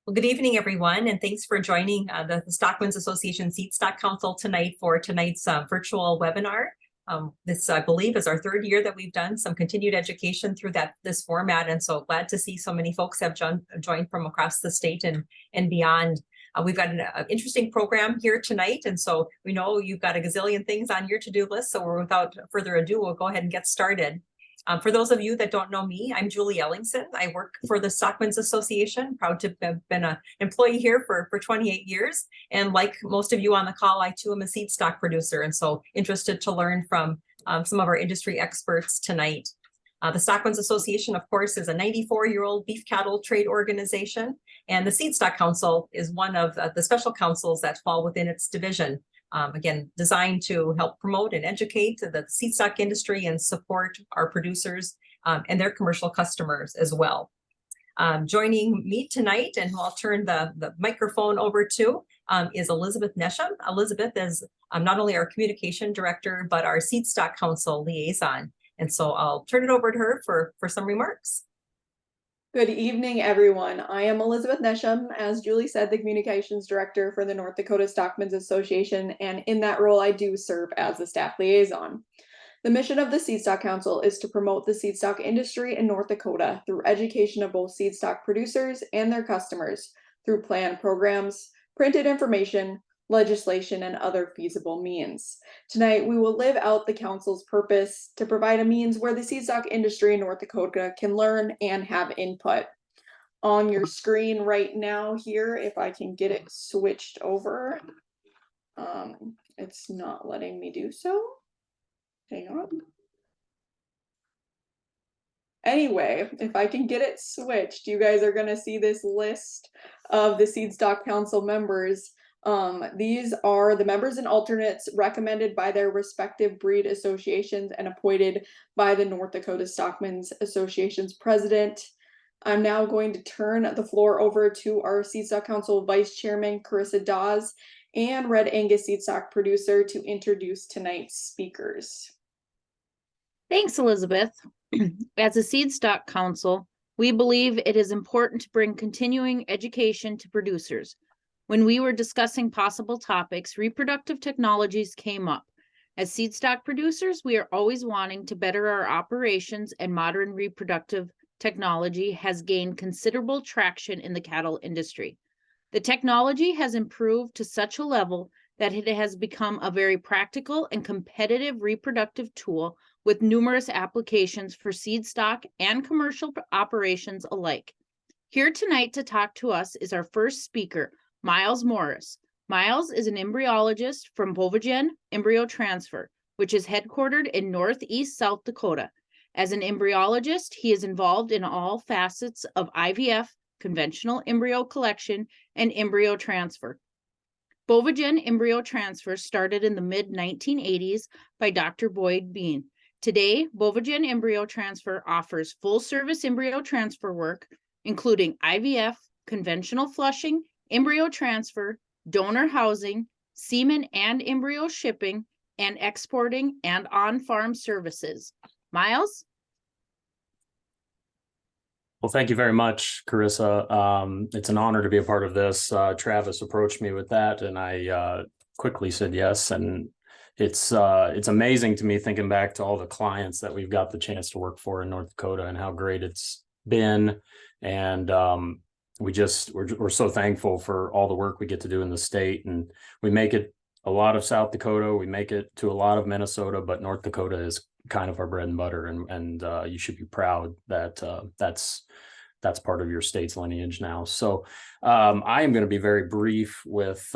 Well, good evening, everyone, and thanks for joining the Stockmen's Association Seedstock Council tonight for tonight's virtual webinar. This, I believe, is our third year that we've done some continued education through this format, and so glad to see so many folks have joined from across the state and beyond. We've got an interesting program here tonight, and so we know you've got a gazillion things on your to-do list, so without further ado, we'll go ahead and get started. For those of you that don't know me, I'm Julie Ellingson. I work for the Stockmen's Association, proud to have been an employee here for 28 years. And like most of you on the call, I too am a seed stock producer, and so interested to learn from some of our industry experts tonight. The Stockmen's Association, of course, is a 94-year-old beef cattle trade organization, and the Seedstock Council is one of the special councils that fall within its division. Again, designed to help promote and educate the seed stock industry and support our producers and their commercial customers as well. Joining me tonight, and who I'll turn the microphone over to, is Elizabeth Nesham. Elizabeth is not only our communication director, but our Seed Stock Council liaison. And so I'll turn it over to her for some remarks. Good evening, everyone. I am Elizabeth Nesham, as Julie said, the Communications Director for the North Dakota Stockmen's Association, and in that role, I do serve as the staff liaison. The mission of the Seedstock Council is to promote the seed stock industry in North Dakota through education of both seed stock producers and their customers through planned programs, printed information, legislation, and other feasible means. Tonight, we will live out the Council's purpose to provide a means where the seed stock industry in North Dakota can learn and have input. On your screen right now here, if I can get it switched over, it's not letting me do so. Hang on. Anyway, if I can get it switched, you guys are going to see this list of the Seedstock Council members. These are the members and alternates recommended by their respective breed associations and appointed by the North Dakota Stockmen's Association's president. I'm now going to turn the floor over to our Seedstock Council Vice Chairman, Carissa Dawes, and Red Angus Seedstock producer to introduce tonight's speakers. Thanks, Elizabeth. As a Seedstock Council, we believe it is important to bring continuing education to producers. When we were discussing possible topics, reproductive technologies came up. As seed stock producers, we are always wanting to better our operations, and modern reproductive technology has gained considerable traction in the cattle industry. The technology has improved to such a level that it has become a very practical and competitive reproductive tool with numerous applications for seed stock and commercial operations alike. Here tonight to talk to us is our first speaker, Miles Morris. Miles is an embryologist from Bovagen Embryo Transfer, which is headquartered in Northeast South Dakota. As an embryologist, he is involved in all facets of IVF, conventional embryo collection, and embryo transfer. Bovagen Embryo Transfer started in the mid-1980s by Dr. Boyd Bean. Today, Bovagen Embryo Transfer offers full-service embryo transfer work, including IVF, conventional flushing, embryo transfer, donor housing, semen and embryo shipping, and exporting and on-farm services. Miles? Well, thank you very much, Carissa. It's an honor to be a part of this. Travis approached me with that, and I quickly said yes. And it's amazing to me thinking back to all the clients that we've got the chance to work for in North Dakota and how great it's been. And we're so thankful for all the work we get to do in the state, and we make it a lot of South Dakota, we make it to a lot of Minnesota, but North Dakota is kind of our bread and butter, and you should be proud that that's part of your state's lineage now. So I am going to be very brief with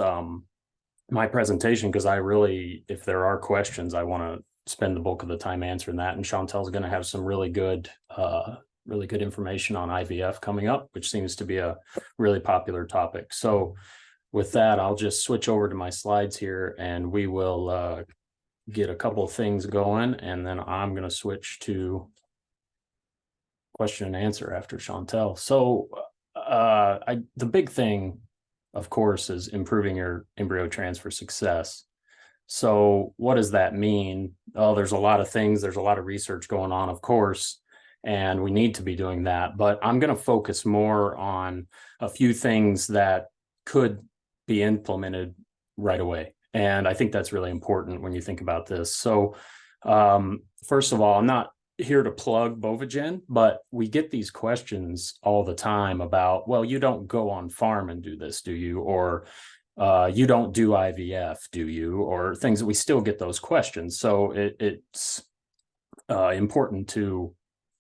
my presentation, because I really, if there are questions, I want to spend the bulk of the time answering that, and Chantel's going to have some really good information on IVF coming up, which seems to be a really popular topic. So with that, I'll just switch over to my slides here, and we will get a couple of things going, and then I'm going to switch to question and answer after Chantel. So the big thing, of course, is improving your embryo transfer success. So what does that mean? Oh, there's a lot of things. There's a lot of research going on, of course. and we need to be doing that. But I'm going to focus more on a few things that could be implemented right away. And I think that's really important when you think about this. So first of all, I'm not here to plug Bovagen, but we get these questions all the time about, well, you don't go on farm and do this, do you? Or you don't do IVF, do you? Or things that we still get those questions. So it's important to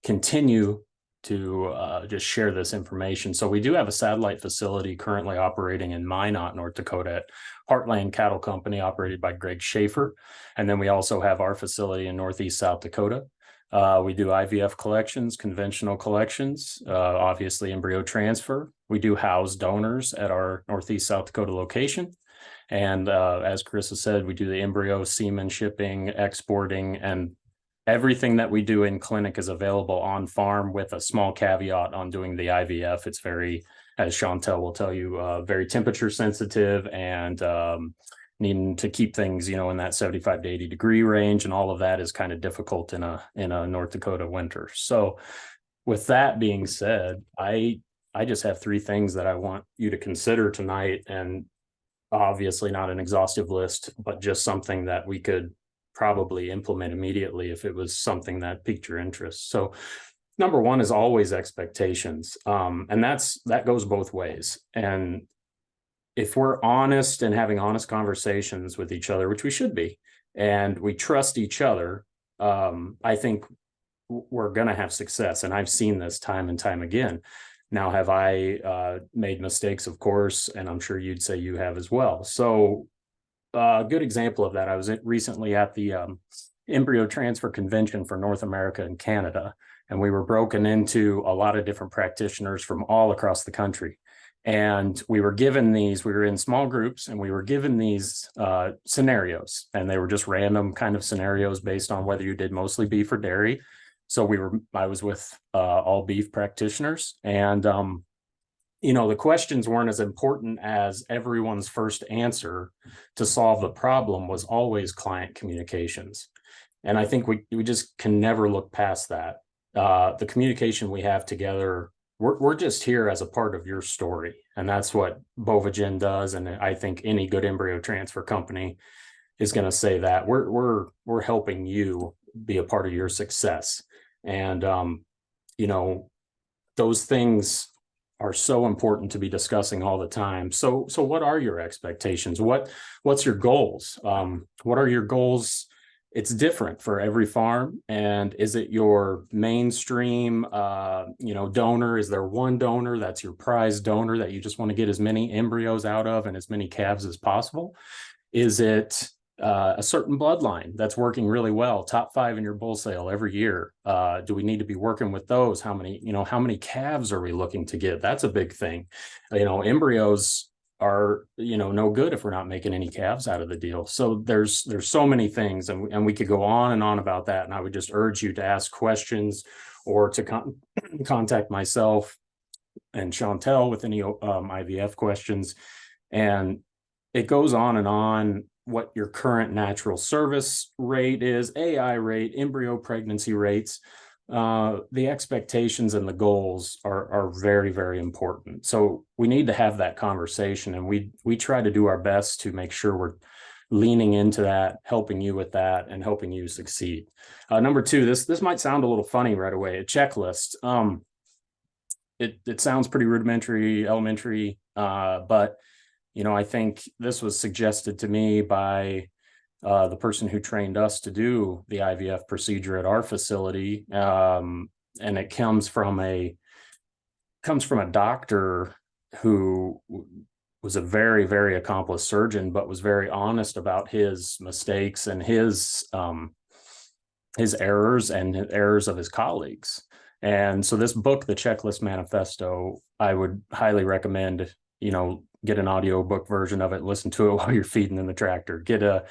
continue to just share this information. So we do have a satellite facility currently operating in Minot, North Dakota, at Heartland Cattle Company, operated by Greg Schaefer. And then we also have our facility in Northeast South Dakota. We do IVF collections, conventional collections, obviously embryo transfer. We do house donors at our Northeast South Dakota location. And as Carissa said, we do the embryo, semen shipping, exporting, and everything that we do in clinic is available on farm, with a small caveat on doing the IVF. It's very, as Chantel will tell you, very temperature sensitive, and needing to keep things, in that 75 to 80 degree range. And all of that is kind of difficult in a North Dakota winter. So with that being said, I just have 3 things that I want you to consider tonight, and obviously not an exhaustive list, but just something that we could probably implement immediately if it was something that piqued your interest. So number 1 is always expectations. And that goes both ways. And if we're honest and having honest conversations with each other, which we should be, and we trust each other, I think we're going to have success. And I've seen this time and time again. Now, have I made mistakes? Of course, and I'm sure you'd say you have as well. So a good example of that, I was recently at the Embryo Transfer Convention for North America and Canada, and we were broken into a lot of different practitioners from all across the country. And we were given we were in small groups, and we were given these scenarios, and they were just random kind of scenarios based on whether you did mostly beef or dairy. So I was with all beef practitioners, and the questions weren't as important as everyone's first answer to solve the problem was always client communications. And I think we just can never look past that. The communication we have together, we're just here as a part of your story. And that's what Bovagen does. And I think any good embryo transfer company is going to say that we're helping you be a part of your success. And, those things are so important to be discussing all the time. So what are your expectations? What's your goals? What are your goals? It's different for every farm. And is it your mainstream, donor? Is there one donor that's your prize donor that you just want to get as many embryos out of and as many calves as possible? Is it a certain bloodline that's working really well, top 5 in your bull sale every year? Do we need to be working with those? How many calves are we looking to get? That's a big thing. Embryos are, no good if we're not making any calves out of the deal. So there's so many things, and we could go on and on about that. And I would just urge you to ask questions, or to contact myself and Chantel with any IVF questions. And it goes on and on. What your current natural service rate is, AI rate, embryo pregnancy rates, the expectations and the goals are very, very important. So we need to have that conversation, and we try to do our best to make sure we're leaning into that, helping you with that, and helping you succeed. Number 2, this might sound a little funny right away, a checklist. It sounds pretty rudimentary, elementary, but I think this was suggested to me by the person who trained us to do the IVF procedure at our facility. And it comes from a doctor who was a very, very accomplished surgeon, but was very honest about his mistakes and his errors and errors of his colleagues. And so this book, The Checklist Manifesto, I would highly recommend, get an audiobook version of it, listen to it while you're feeding in the tractor, get the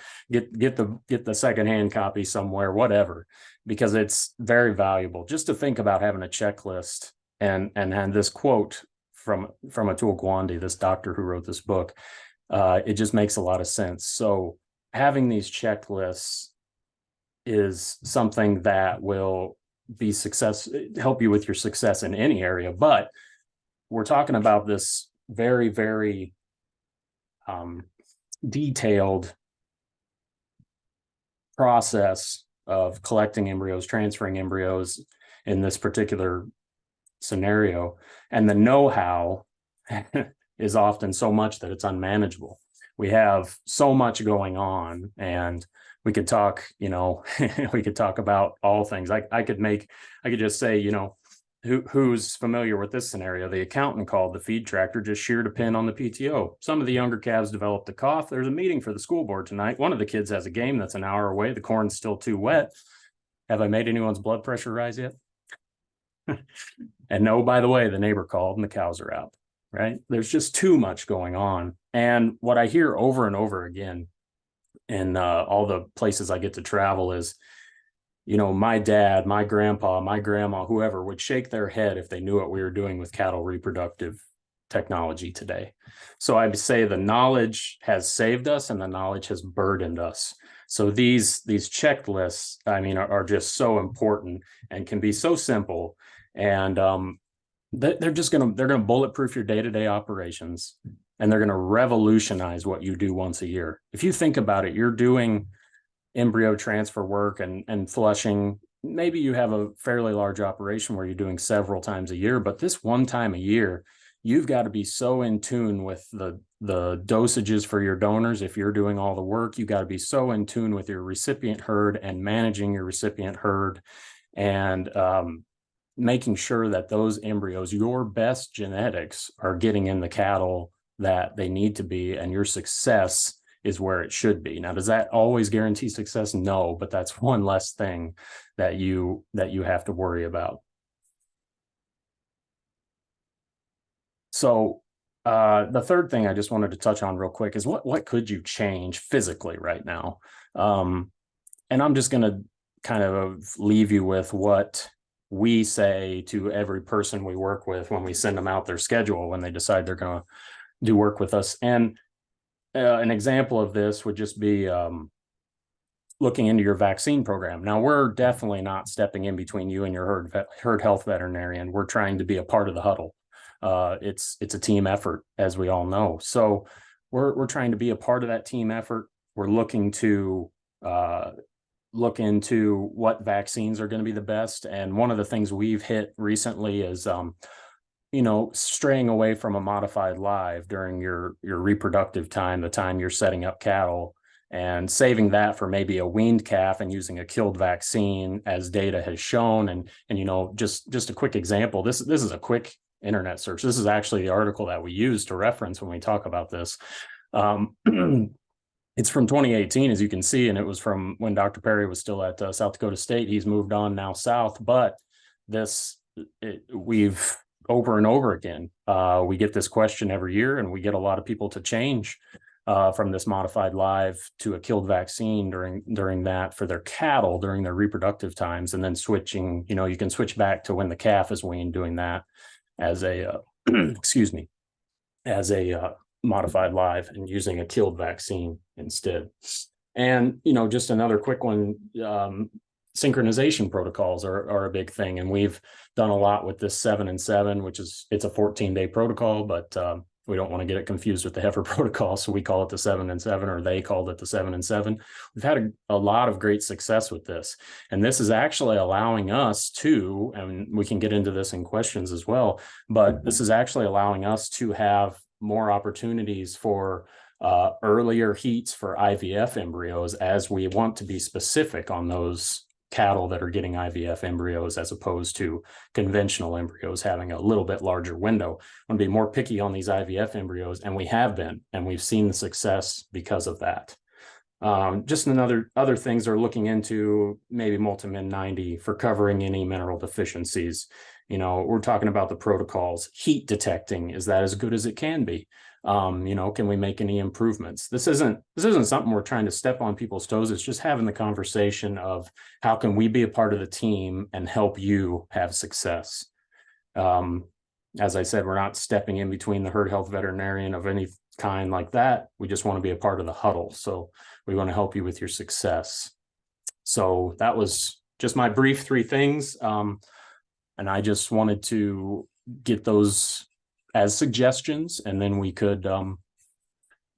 secondhand copy somewhere, whatever, because it's very valuable just to think about having a checklist. And this quote from Atul Gawande, this doctor who wrote this book, it just makes a lot of sense. So having these checklists is something that will help you with your success in any area. But we're talking about this very, very detailed process of collecting embryos, transferring embryos in this particular scenario. And the know-how is often so much that it's unmanageable. We have so much going on, and we could talk, we could talk about all things. I could just say, who's familiar with this scenario? The accountant called the feed tractor, just sheared a pin on the PTO. Some of the younger calves developed a cough. There's a meeting for the school board tonight. One of the kids has a game that's an hour away. The corn's still too wet. Have I made anyone's blood pressure rise yet? And no, by the way, the neighbor called and the cows are out, right? There's just too much going on. And what I hear over and over again in all the places I get to travel is, my dad, my grandpa, my grandma, whoever would shake their head if they knew what we were doing with cattle reproductive technology today. So I'd say the knowledge has saved us and the knowledge has burdened us. So these checklists, are just so important and can be so simple. And they're gonna bulletproof your day-to-day operations, and they're gonna revolutionize what you do once a year. If you think about it, you're doing embryo transfer work and flushing. Maybe you have a fairly large operation where you're doing several times a year, but this one time a year, you've got to be so in tune with the dosages for your donors. If you're doing all the work, you got to be so in tune with your recipient herd and managing your recipient herd, and making sure that those embryos, your best genetics, are getting in the cattle that they need to be, and your success is where it should be. Now, does that always guarantee success? No, but that's one less thing that you have to worry about. So the third thing I just wanted to touch on real quick is what could you change physically right now? And I'm just going to kind of leave you with what we say to every person we work with when we send them out their schedule when they decide they're going to do work with us. And an example of this would just be looking into your vaccine program. Now, we're definitely not stepping in between you and your herd health veterinarian. We're trying to be a part of the huddle. It's a team effort, as we all know. So we're trying to be a part of that team effort. We're looking to look into what vaccines are going to be the best. And one of the things we've hit recently is straying away from a modified live during your reproductive time, the time you're setting up cattle, and saving that for maybe a weaned calf and using a killed vaccine, as data has shown. And just a quick example, this is a quick internet search. This is actually the article that we use to reference when we talk about this. It's from 2018, as you can see, and it was from when Dr. Perry was still at South Dakota State. He's moved on now south, but we've over and over again, we get this question every year, and we get a lot of people to change from this modified live to a killed vaccine during that for their cattle during their reproductive times, and then switching. You can switch back to when the calf is weaned, doing that as a modified live and using a killed vaccine instead. And just another quick one, synchronization protocols are a big thing, and we've done a lot with this 7 and 7, which it's a 14-day protocol, but we don't want to get it confused with the heifer protocol, so we call it the 7 and 7, or they called it the 7 and 7. We've had a lot of great success with this, and this is actually allowing us to, and we can get into this in questions as well, but this is actually allowing us to have more opportunities for earlier heats for IVF embryos, as we want to be specific on those cattle that are getting IVF embryos, as opposed to conventional embryos having a little bit larger window. I want to be more picky on these IVF embryos, and we have been, and we've seen the success because of that. Just other things are looking into maybe Multimin 90 for covering any mineral deficiencies. We're talking about the protocols. Heat detecting, is that as good as it can be? Can we make any improvements? This isn't something we're trying to step on people's toes. It's just having the conversation of how can we be a part of the team and help you have success. As I said, we're not stepping in between the herd health veterinarian of any kind like that. We just want to be a part of the huddle. So we want to help you with your success. So that was just my brief three things. And I just wanted to get those as suggestions, and then we could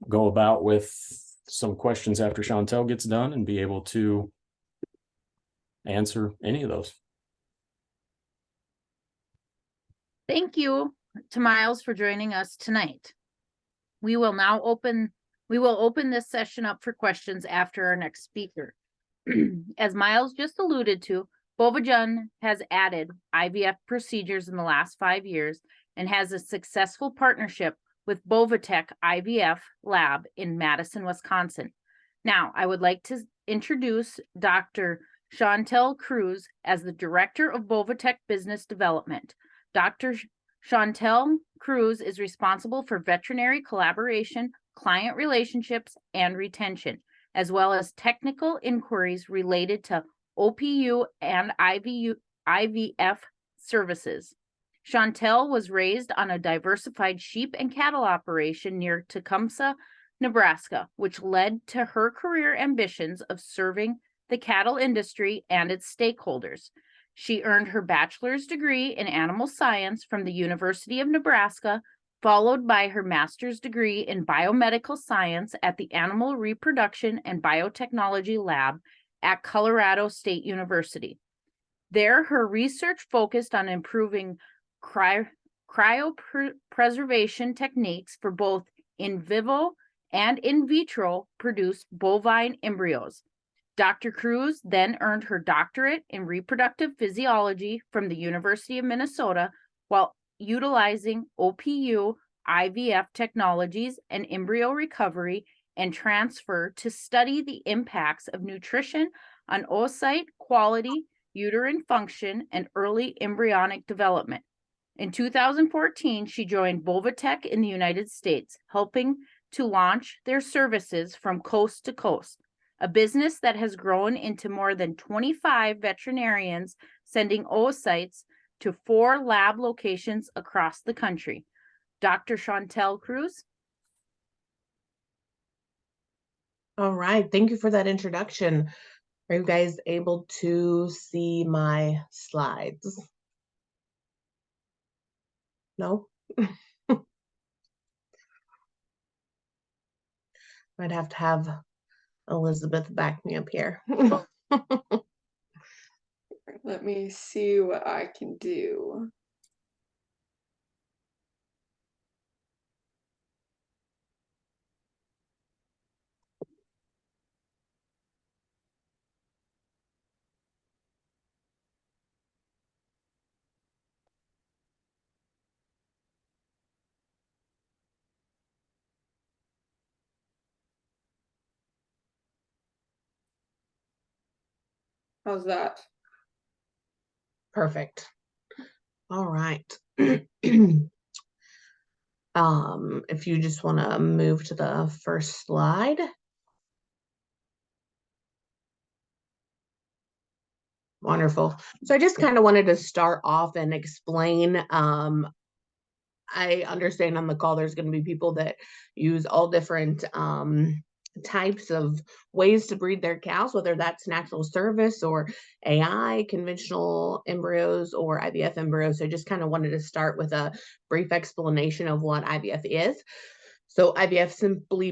go about with some questions after Chantel gets done and be able to answer any of those. Thank you to Miles for joining us tonight. We will open this session up for questions after our next speaker. As Miles just alluded to, Bovagen has added IVF procedures in the last 5 years and has a successful partnership with Bovatech IVF Lab in Madison, Wisconsin. Now, I would like to introduce Dr. Chantel Cruz as the Director of Bovatech Business Development. Dr. Chantel Cruz is responsible for veterinary collaboration, client relationships, and retention, as well as technical inquiries related to OPU and IVF services. Chantel was raised on a diversified sheep and cattle operation near Tecumseh, Nebraska, which led to her career ambitions of serving the cattle industry and its stakeholders. She earned her bachelor's degree in animal science from the University of Nebraska, followed by her master's degree in biomedical science at the Animal Reproduction and Biotechnology Lab at Colorado State University. There, her research focused on improving cryopreservation techniques for both in vivo and in vitro produced bovine embryos. Dr. Cruz then earned her doctorate in reproductive physiology from the University of Minnesota while utilizing OPU IVF technologies and embryo recovery and transfer to study the impacts of nutrition on oocyte quality, uterine function, and early embryonic development. In 2014, she joined Bovatech in the United States, helping to launch their services from coast to coast, a business that has grown into more than 25 veterinarians sending oocytes to 4 lab locations across the country. Dr. Chantel Cruz. All right, thank you for that introduction. Are you guys able to see my slides? No? I'd have to have Elizabeth back me up here. Let me see what I can do. How's that? Perfect. All right. If you just want to move to the first slide. Wonderful. So I just kind of wanted to start off and explain, I understand on the call there's going to be people that use all different types of ways to breed their cows, whether that's natural service or AI, conventional embryos, or IVF embryos. So I just kind of wanted to start with a brief explanation of what IVF is. So IVF simply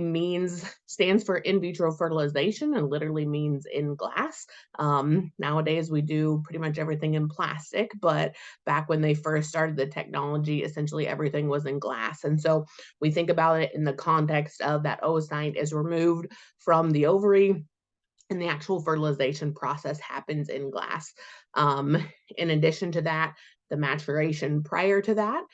stands for in vitro fertilization and literally means in glass. Nowadays we do pretty much everything in plastic, but back when they first started the technology, essentially everything was in glass. And so we think about it in the context of that oocyte is removed from the ovary and the actual fertilization process happens in glass. In addition to that, the maturation prior to that,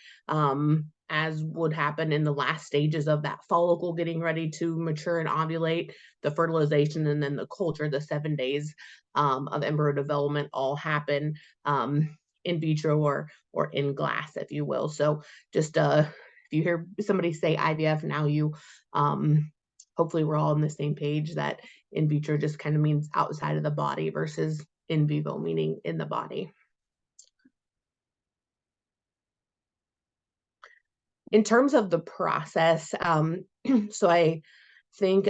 as would happen in the last stages of that follicle getting ready to mature and ovulate, the fertilization, and then the culture, the 7 days of embryo development all happen in vitro or in glass, if you will. So just if you hear somebody say IVF now, you hopefully we're all on the same page that in vitro just kind of means outside of the body versus in vivo meaning in the body. In terms of the process, so I think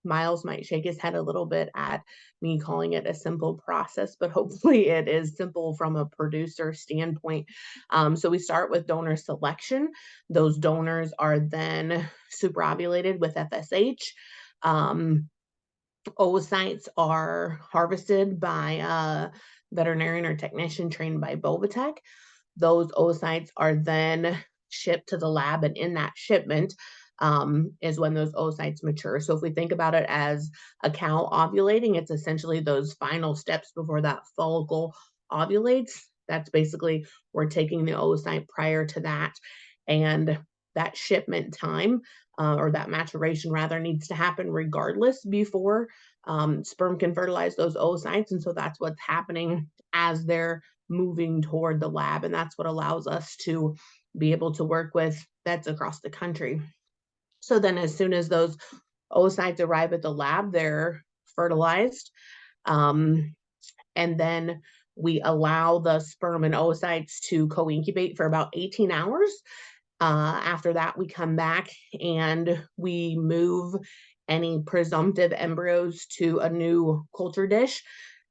Miles might shake his head a little bit at me calling it a simple process, but hopefully it is simple from a producer standpoint. So we start with donor selection. Those donors are then superovulated with FSH. Oocytes are harvested by a veterinarian or technician trained by Bovatech. Those oocytes are then shipped to the lab, and in that shipment is when those oocytes mature. So if we think about it as a cow ovulating, it's essentially those final steps before that follicle ovulates. That's basically, we're taking the oocyte prior to that, and that shipment time or that maturation rather needs to happen regardless before sperm can fertilize those oocytes. And so that's what's happening as they're moving toward the lab. And that's what allows us to be able to work with vets across the country. So then as soon as those oocytes arrive at the lab, they're fertilized. And then we allow the sperm and oocytes to co-incubate for about 18 hours. After that, we come back and we move any presumptive embryos to a new culture dish.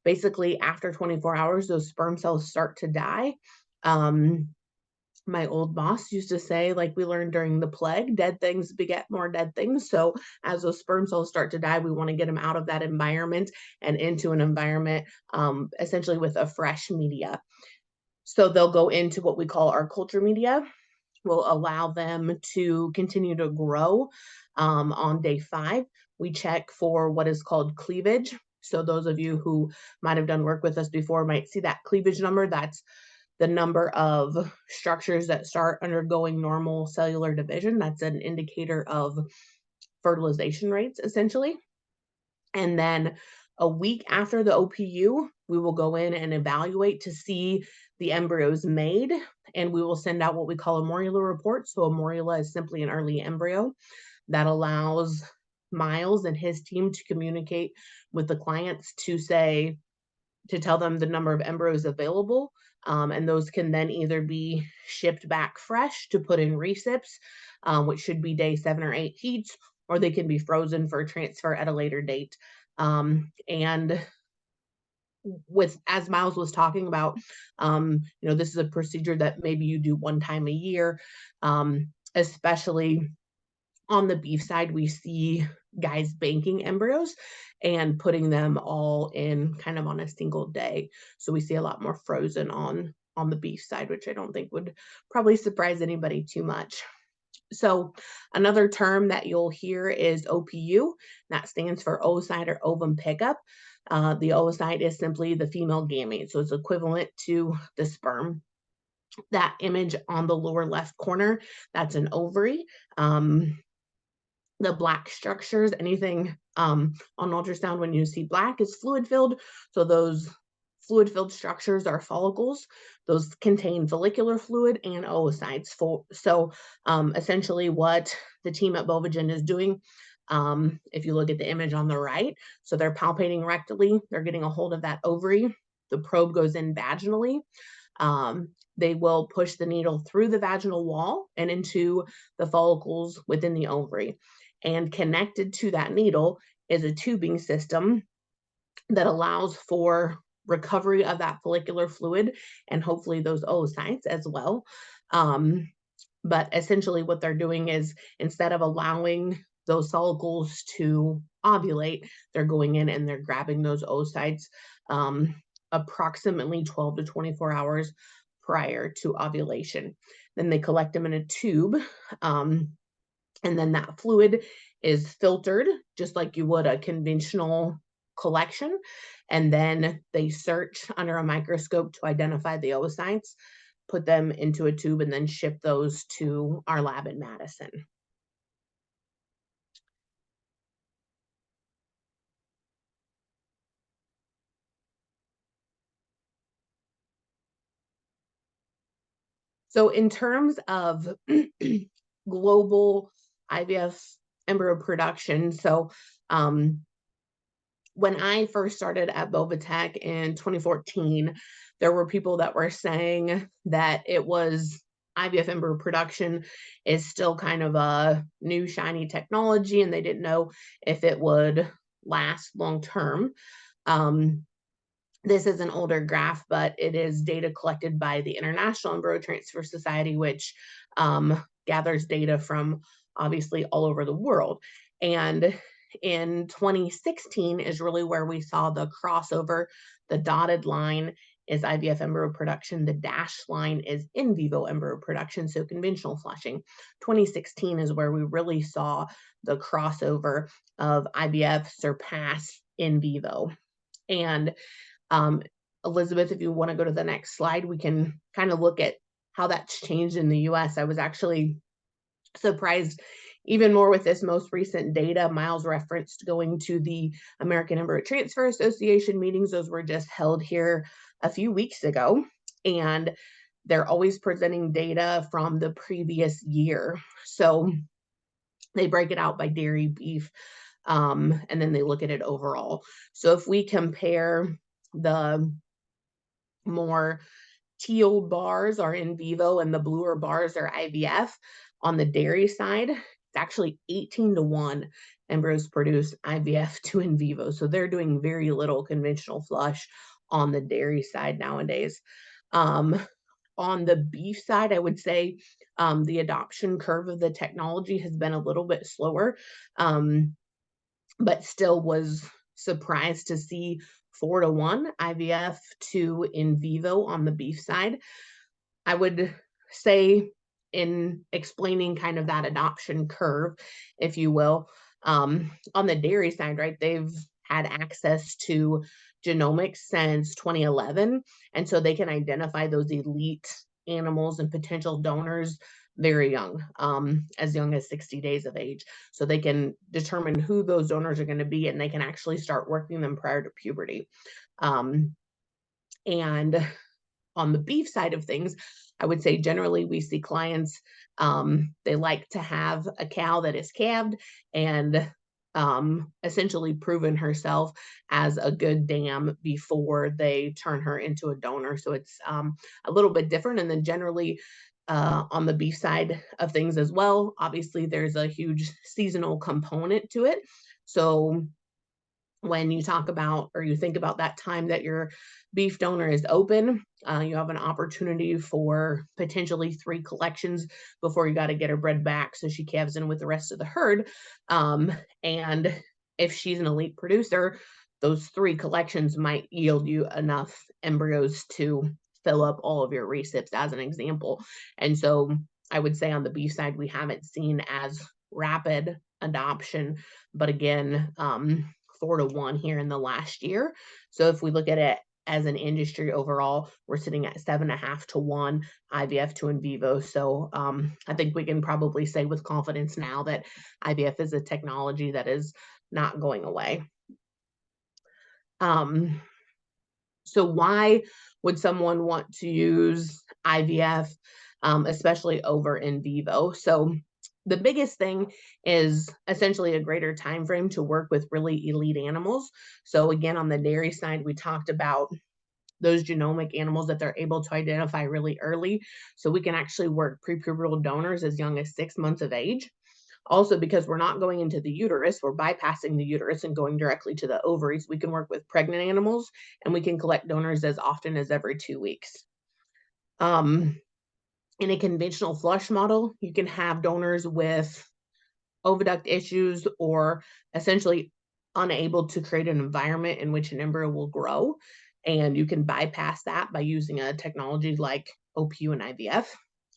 Basically, after 24 hours, those sperm cells start to die. My old boss used to say, like we learned during the plague, dead things beget more dead things. So as those sperm cells start to die, we want to get them out of that environment and into an environment essentially with a fresh media. So they'll go into what we call our culture media. Will allow them to continue to grow. On day 5, we check for what is called cleavage. So those of you who might have done work with us before might see that cleavage number. That's the number of structures that start undergoing normal cellular division. That's an indicator of fertilization rates, essentially. And then a week after the OPU, we will go in and evaluate to see the embryos made, and we will send out what we call a morula report. So a morula is simply an early embryo that allows Miles and his team to communicate with the clients to tell them the number of embryos available. And those can then either be shipped back fresh to put in recips, which should be day 7 or 8 heats, or they can be frozen for transfer at a later date. And with, as Miles was talking about, this is a procedure that maybe you do one time a year, especially on the beef side. We see guys banking embryos and putting them all in kind of on a single day. So we see a lot more frozen on the beef side, which I don't think would probably surprise anybody too much. So another term that you'll hear is OPU. That stands for oocyte or ovum pickup. The oocyte is simply the female gamete, so it's equivalent to the sperm. That image on the lower left corner, that's an ovary. The black structures, anything on ultrasound when you see black is fluid filled. So those fluid filled structures are follicles. Those contain follicular fluid and oocytes. So essentially what the team at Bovagen is doing, if you look at the image on the right, so they're palpating rectally, they're getting a hold of that ovary. The probe goes in vaginally. They will push the needle through the vaginal wall and into the follicles within the ovary. And connected to that needle is a tubing system that allows for recovery of that follicular fluid and hopefully those oocytes as well. But essentially what they're doing is, instead of allowing those follicles to ovulate, they're going in and they're grabbing those oocytes approximately 12 to 24 hours prior to ovulation. Then they collect them in a tube, and then that fluid is filtered just like you would a conventional collection. And then they search under a microscope to identify the oocytes, put them into a tube, and then ship those to our lab in Madison. So in terms of global IVF embryo production, so when I first started at Bovatech in 2014, there were people that were saying that it was IVF embryo production is still kind of a new shiny technology, and they didn't know if it would last long term. This is an older graph, but it is data collected by the International Embryo Transfer Society, which gathers data from obviously all over the world. And in 2016 is really where we saw the crossover. The dotted line is IVF embryo production. The dashed line is in vivo embryo production, so conventional flushing. 2016 is where we really saw the crossover of IVF surpass in vivo. And Elizabeth, if you want to go to the next slide, we can kind of look at how that's changed in the US. I was actually surprised even more with this most recent data. Miles referenced going to the American Embryo Transfer Association meetings. Those were just held here a few weeks ago, and they're always presenting data from the previous year. So they break it out by dairy, beef, and then they look at it overall. So if we compare the more teal bars are in vivo and the bluer bars are IVF, on the dairy side, it's actually 18-1 embryos produce IVF to in vivo. So they're doing very little conventional flush on the dairy side nowadays. On the beef side, I would say the adoption curve of the technology has been a little bit slower, but still was surprised to see 4-1 IVF to in vivo on the beef side. I would say, in explaining kind of that adoption curve, if you will, on the dairy side, right, they've had access to genomics since 2011, and so they can identify those elite animals and potential donors very young, as young as 60 days of age. So they can determine who those donors are going to be, and they can actually start working them prior to puberty. And on the beef side of things, I would say generally we see clients, they like to have a cow that is calved and essentially proven herself as a good dam before they turn her into a donor. So it's a little bit different. And then generally on the beef side of things as well, obviously there's a huge seasonal component to it. So when you talk about, or you think about that time that your beef donor is open, you have an opportunity for potentially 3 collections before you got to get her bred back so she calves in with the rest of the herd. And if she's an elite producer, those 3 collections might yield you enough embryos to fill up all of your recips, as an example. And so I would say on the beef side, we haven't seen as rapid adoption, but again, 4-1 here in the last year. So if we look at it as an industry overall, we're sitting at 7.5-1 IVF to in vivo. So I think we can probably say with confidence now that IVF is a technology that is not going away. So why would someone want to use IVF, especially over in vivo? So the biggest thing is essentially a greater time frame to work with really elite animals. So again, on the dairy side, we talked about those genomic animals that they're able to identify really early. So we can actually work prepubertal donors as young as 6 months of age. Also, because we're not going into the uterus, we're bypassing the uterus and going directly to the ovaries. We can work with pregnant animals, and we can collect donors as often as every 2 weeks. In a conventional flush model, you can have donors with oviduct issues or essentially unable to create an environment in which an embryo will grow. And you can bypass that by using a technology like OPU and IVF.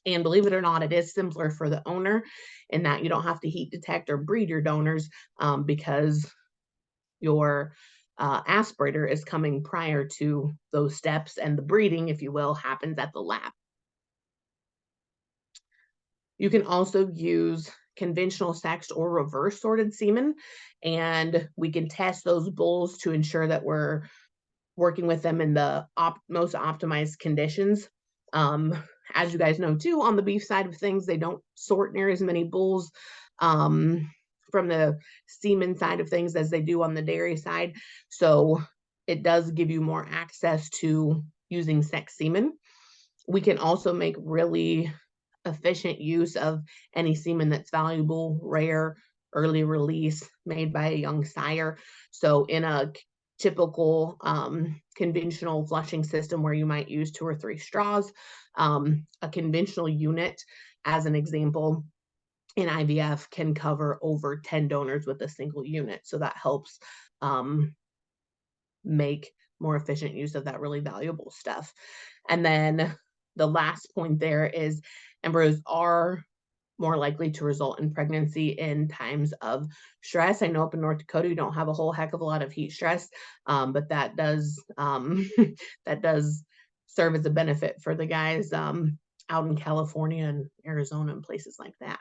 And believe it or not, it is simpler for the owner in that you don't have to heat detect or breed your donors because your aspirator is coming prior to those steps, and the breeding, if you will, happens at the lab. You can also use conventional sexed or reverse sorted semen, and we can test those bulls to ensure that we're working with them in the most optimized conditions. As you guys know too, on the beef side of things, they don't sort near as many bulls from the semen side of things as they do on the dairy side. So it does give you more access to using sex semen. We can also make really efficient use of any semen that's valuable, rare, early release, made by a young sire. So in a typical conventional flushing system where you might use 2 or 3 straws, a conventional unit, as an example, in IVF can cover over 10 donors with a single unit. So that helps make more efficient use of that really valuable stuff. And then the last point there is embryos are more likely to result in pregnancy in times of stress. I know up in North Dakota, you don't have a whole heck of a lot of heat stress, but that does that does serve as a benefit for the guys out in California and Arizona and places like that.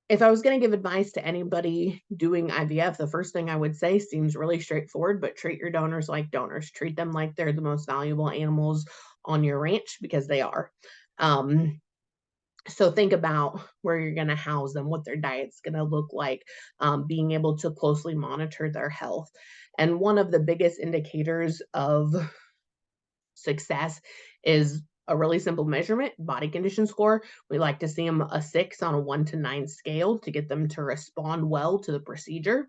If I was going to give advice to anybody doing IVF, the first thing I would say seems really straightforward, but treat your donors like donors. Treat them like they're the most valuable animals on your ranch, because they are. So think about where you're going to house them, what their diet's going to look like, being able to closely monitor their health. And one of the biggest indicators of success is a really simple measurement, body condition score. We like to see them a 6 on a 1 to 9 scale to get them to respond well to the procedure.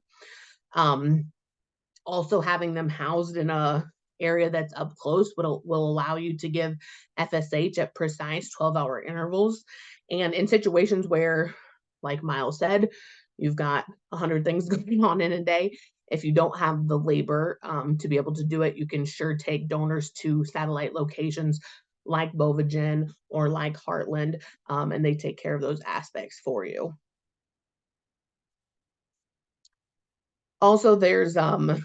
Also having them housed in a area that's up close will allow you to give FSH at precise 12-hour intervals. And in situations where, like Miles said, you've got 100 things going on in a day, if you don't have the labor to be able to do it, you can sure take donors to satellite locations like Bovagen or like Heartland, and they take care of those aspects for you. Also, there's a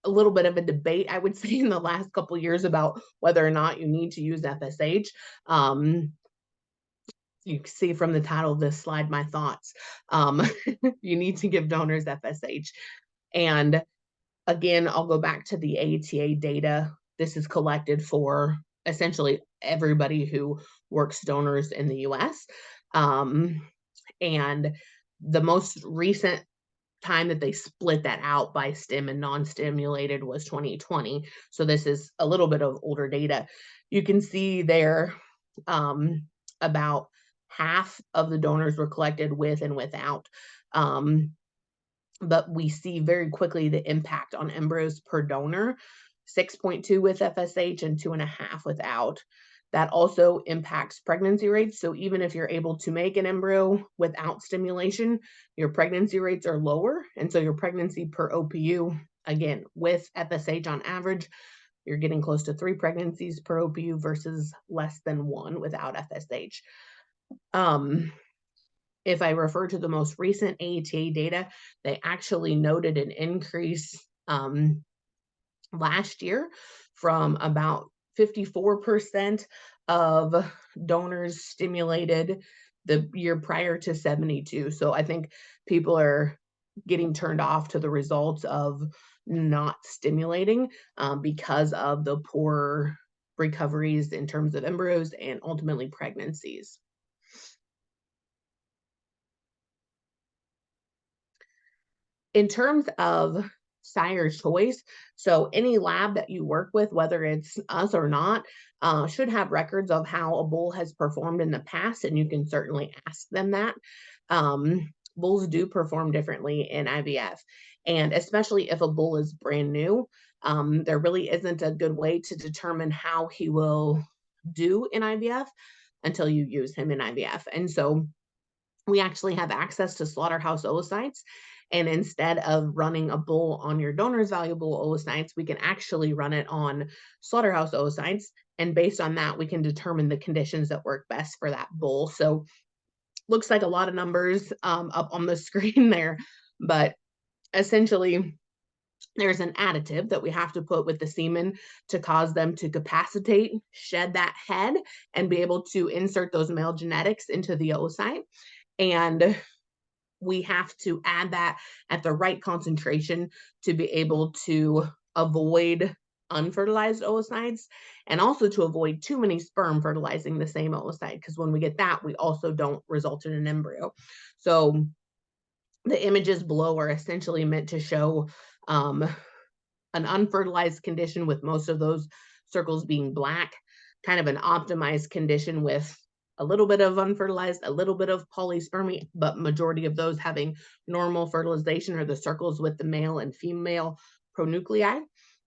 little bit of a debate, I would say, in the last couple of years about whether or not you need to use FSH. You can see from the title of this slide my thoughts. You need to give donors FSH. And again, I'll go back to the ATA data. This is collected for essentially everybody who works donors in the US. And the most recent time that they split that out by stim and non-stimulated was 2020. So this is a little bit of older data. You can see there about half of the donors were collected with and without. But we see very quickly the impact on embryos per donor, 6.2 with FSH and 2.5 without. That also impacts pregnancy rates. So even if you're able to make an embryo without stimulation, your pregnancy rates are lower. And so your pregnancy per OPU, again, with FSH on average, you're getting close to 3 pregnancies per OPU versus less than 1 without FSH. If I refer to the most recent ATA data, they actually noted an increase last year from about 54% of donors stimulated the year prior to 72. So I think people are getting turned off to the results of not stimulating because of the poor recoveries in terms of embryos and ultimately pregnancies. In terms of sire choice, so any lab that you work with, whether it's us or not, should have records of how a bull has performed in the past, and you can certainly ask them that. Bulls do perform differently in IVF, and especially if a bull is brand new, there really isn't a good way to determine how he will do in IVF until you use him in IVF. And so we actually have access to slaughterhouse oocytes. And instead of running a bull on your donor's valuable oocytes, we can actually run it on slaughterhouse oocytes. And based on that, we can determine the conditions that work best for that bull. So looks like a lot of numbers up on the screen there, but essentially there's an additive that we have to put with the semen to cause them to capacitate, shed that head, and be able to insert those male genetics into the oocyte. And we have to add that at the right concentration to be able to avoid unfertilized oocytes and also to avoid too many sperm fertilizing the same oocyte, because when we get that, we also don't result in an embryo. So the images below are essentially meant to show an unfertilized condition with most of those circles being black, kind of an optimized condition with a little bit of unfertilized, a little bit of polyspermy, but majority of those having normal fertilization, or the circles with the male and female pronuclei.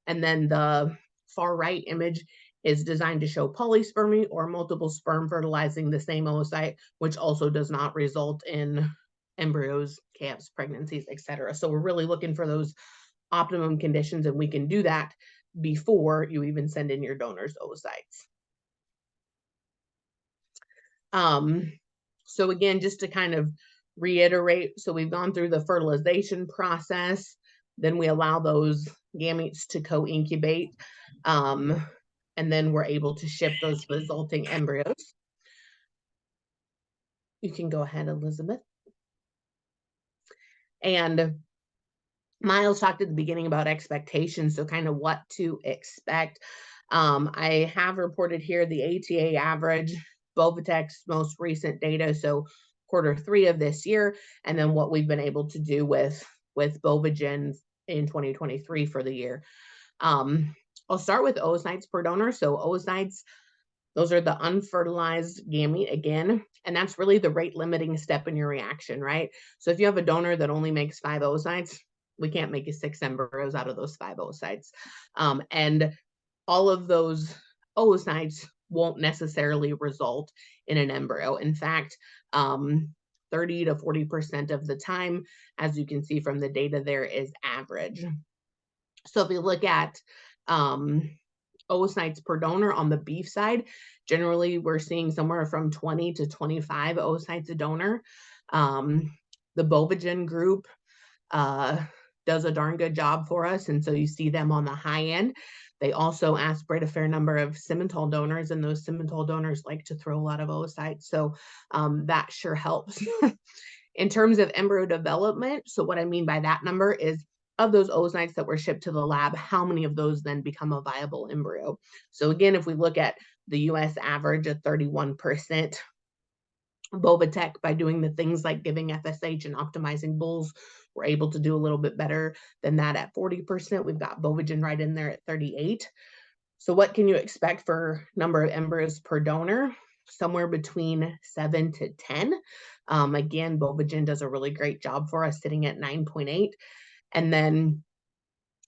And then the far right image is designed to show polyspermy, or multiple sperm fertilizing the same oocyte, which also does not result in embryos, calves, pregnancies, etc. So we're really looking for those optimum conditions, and we can do that before you even send in your donor's oocytes. So again, just to kind of reiterate, so we've gone through the fertilization process, then we allow those gametes to co-incubate, and then we're able to ship those resulting embryos. You can go ahead, Elizabeth. And Miles talked at the beginning about expectations, so kind of what to expect. I have reported here the ATA average, Bovatec's most recent data, so Q3 of this year, and then what we've been able to do with Bovagen in 2023 for the year. I'll start with oocytes per donor. So oocytes, those are the unfertilized gamete again, and that's really the rate limiting step in your reaction, right? So if you have a donor that only makes 5 oocytes, we can't make 6 embryos out of those 5 oocytes. And all of those oocytes won't necessarily result in an embryo. In fact, 30 to 40% of the time, as you can see from the data there, is average. So if you look at oocytes per donor on the beef side, generally we're seeing somewhere from 20 to 25 oocytes a donor. The Bovagen group does a darn good job for us, and so you see them on the high end. They also aspirate a fair number of Simmental donors, and those Simmental donors like to throw a lot of oocytes, so that sure helps. In terms of embryo development, so what I mean by that number is, of those oocytes that were shipped to the lab, how many of those then become a viable embryo? So again, if we look at the US average of 31%, Bovatec, by doing the things like giving FSH and optimizing bulls, we're able to do a little bit better than that at 40%. We've got Bovagen right in there at 38. So what can you expect for number of embryos per donor? Somewhere between 7 to 10. Again, Bovagen does a really great job for us, sitting at 9.8. And then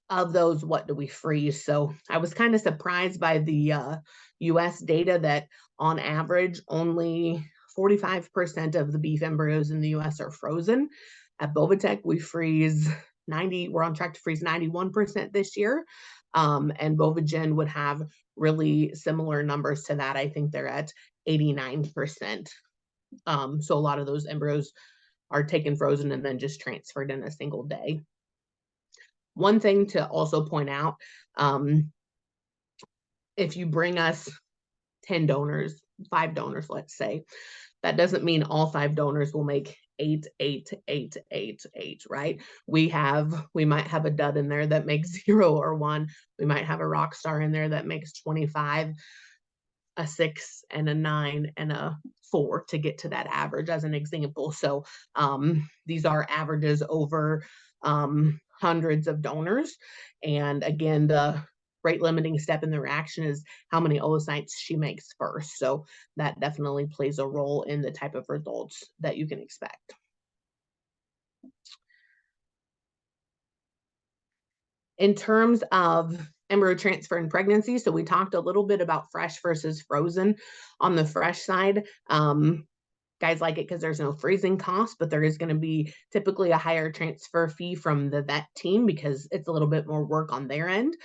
of those, what do we freeze? So I was kind of surprised by the US data that on average, only 45% of the beef embryos in the US are frozen. At Bovatec, we freeze 90, we're on track to freeze 91% this year. And Bovagen would have really similar numbers to that. I think they're at 89%. So a lot of those embryos are taken frozen and then just transferred in a single day. One thing to also point out, if you bring us 10 donors, 5 donors, let's say, that doesn't mean all 5 donors will make 8, 8, 8, 8, 8, right? We might have a dud in there that makes 0 or 1. We might have a rock star in there that makes 25, a 6 and a 9 and a 4 to get to that average, as an example. So these are averages over hundreds of donors. And again, the rate limiting step in the reaction is how many oocytes she makes first. So that definitely plays a role in the type of results that you can expect. In terms of embryo transfer and pregnancy, so we talked a little bit about fresh versus frozen. On the fresh side, guys like it because there's no freezing cost, but there is going to be typically a higher transfer fee from the vet team because it's a little bit more work on their end.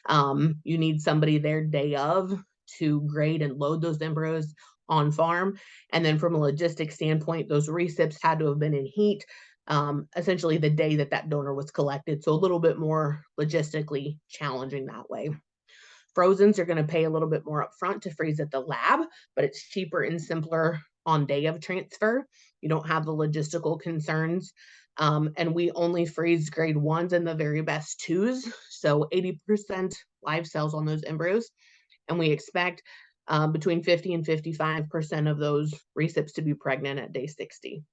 You need somebody there day of to grade and load those embryos on farm. And then from a logistics standpoint, those recips had to have been in heat, essentially the day that that donor was collected. So a little bit more logistically challenging that way. Frozens are going to pay a little bit more upfront to freeze at the lab, but it's cheaper and simpler on day of transfer. You don't have the logistical concerns. And we only freeze grade 1s and the very best 2s. So 80% live cells on those embryos. And we expect between 50 and 55% of those recips to be pregnant at day 60.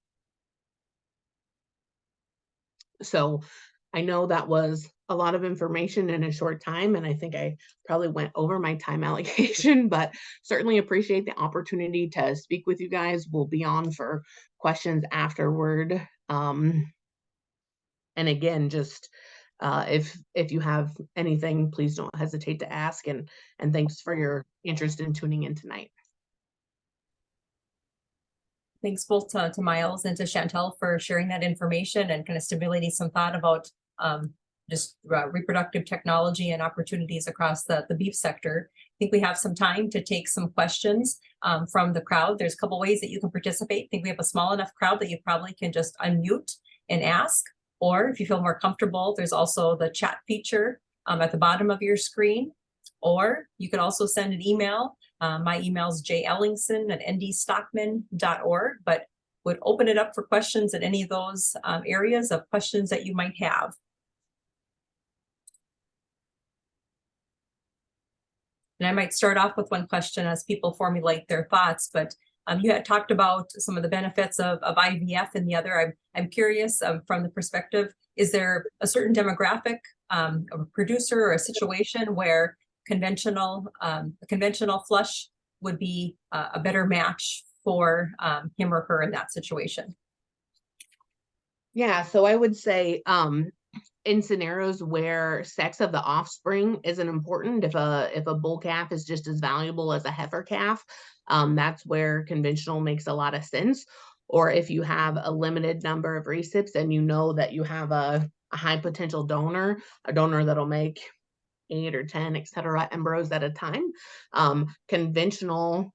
So I know that was a lot of information in a short time, and I think I probably went over my time allocation, but certainly appreciate the opportunity to speak with you guys. We'll be on for questions afterward. And again, just if you have anything, please don't hesitate to ask. And thanks for your interest in tuning in tonight. Thanks both to Miles and to Chantel for sharing that information and kind of stimulating some thought about just reproductive technology and opportunities across the beef sector. I think we have some time to take some questions from the crowd. There's a couple ways that you can participate. I think we have a small enough crowd that you probably can just unmute and ask. Or if you feel more comfortable, there's also the chat feature at the bottom of your screen. Or you can also send an email. My email is jellingson@ndstockmen.org, but would open it up for questions in any of those areas of questions that you might have. And I might start off with one question as people formulate their thoughts, but you had talked about some of the benefits of IVF and the other. I'm curious from the perspective, is there a certain demographic of a producer or a situation where conventional flush would be a better match for him or her in that situation? Yeah, so I would say in scenarios where sex of the offspring isn't important, if a bull calf is just as valuable as a heifer calf, that's where conventional makes a lot of sense. Or if you have a limited number of recips and you know that you have a high potential donor, a donor that'll make 8 or 10, et cetera, embryos at a time, conventional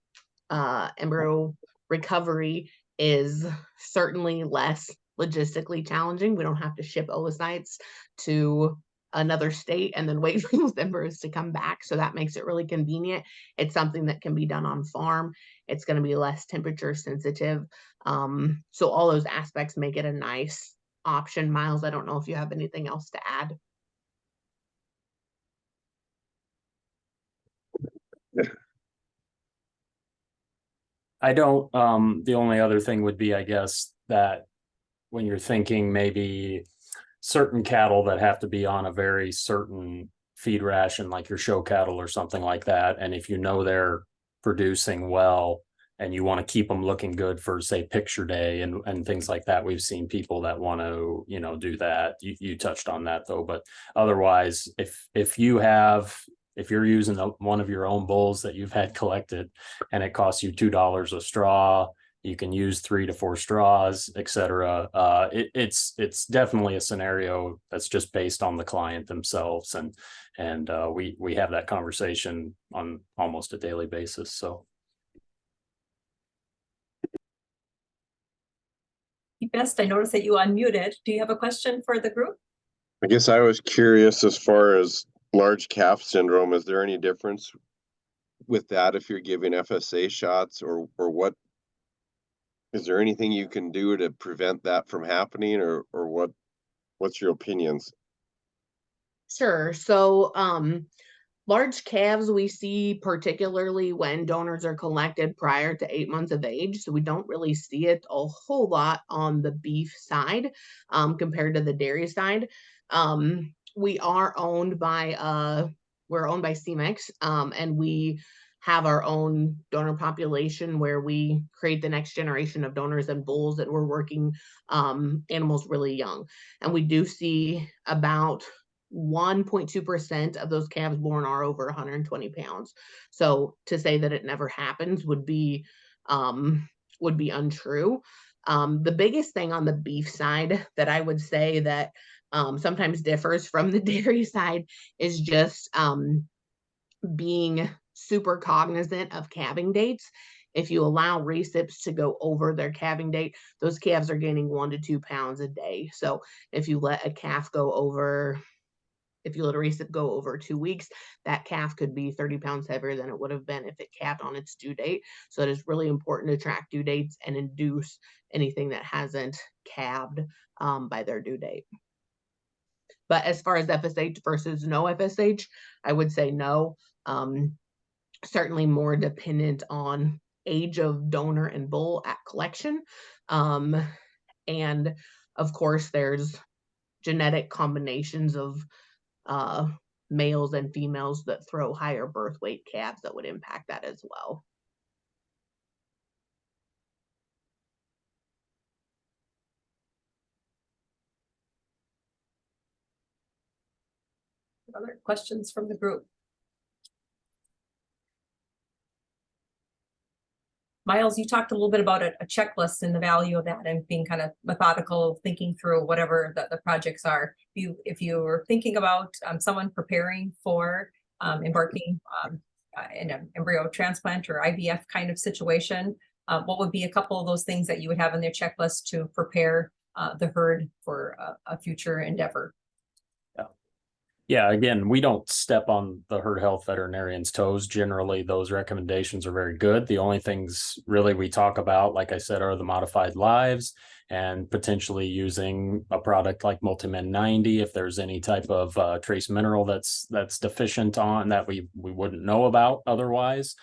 embryo recovery is certainly less logistically challenging. We don't have to ship oocytes to another state and then wait for those embryos to come back. So that makes it really convenient. It's something that can be done on farm. It's going to be less temperature sensitive. So all those aspects make it a nice option. Miles, I don't know if you have anything else to add. I don't, the only other thing would be, I guess, that when you're thinking maybe certain cattle that have to be on a very certain feed ration, like your show cattle or something like that, and if you know they're producing well and you want to keep them looking good for, say, picture day and things like that, we've seen people that want to, do that. You touched on that though, but otherwise, if you're using one of your own bulls that you've had collected and it costs you $2 a straw, you can use 3 to 4 straws, etc. It's definitely a scenario that's just based on the client themselves, and we have that conversation on almost a daily basis. So, Best, I noticed that you unmuted. Do you have a question for the group? I guess I was curious as far as large calf syndrome. Is there any difference with that if you're giving FSA shots, or what? Is there anything you can do to prevent that from happening, or what's your opinions? Sure. So large calves we see particularly when donors are collected prior to 8 months of age. So we don't really see it a whole lot on the beef side compared to the dairy side. We are owned by we're owned by CMEX, and we have our own donor population where we create the next generation of donors and bulls, and we're working animals really young. And we do see about 1.2% of those calves born are over 120 pounds. So to say that it never happens would be untrue. The biggest thing on the beef side that I would say that sometimes differs from the dairy side is just being super cognizant of calving dates. If you allow recips to go over their calving date, those calves are gaining 1 to 2 pounds a day. So if you let a recip go over 2 weeks, that calf could be 30 pounds heavier than it would have been if it calved on its due date. So it is really important to track due dates and induce anything that hasn't calved by their due date. But as far as FSH versus no FSH, I would say no. Certainly more dependent on age of donor and bull at collection. And of course, there's genetic combinations of males and females that throw higher birth weight calves that would impact that as well. Other questions from the group? Miles, you talked a little bit about a checklist and the value of that and being kind of methodical, thinking through whatever the projects are. If you were thinking about someone preparing for embarking in an embryo transplant or IVF kind of situation, what would be a couple of those things that you would have on their checklist to prepare the herd for a future endeavor? Yeah, again, we don't step on the herd health veterinarian's toes. Generally, those recommendations are very good. The only things really we talk about, like I said, are the modified lives and potentially using a product like Multimin 90 if there's any type of trace mineral that's deficient on that we wouldn't know about otherwise.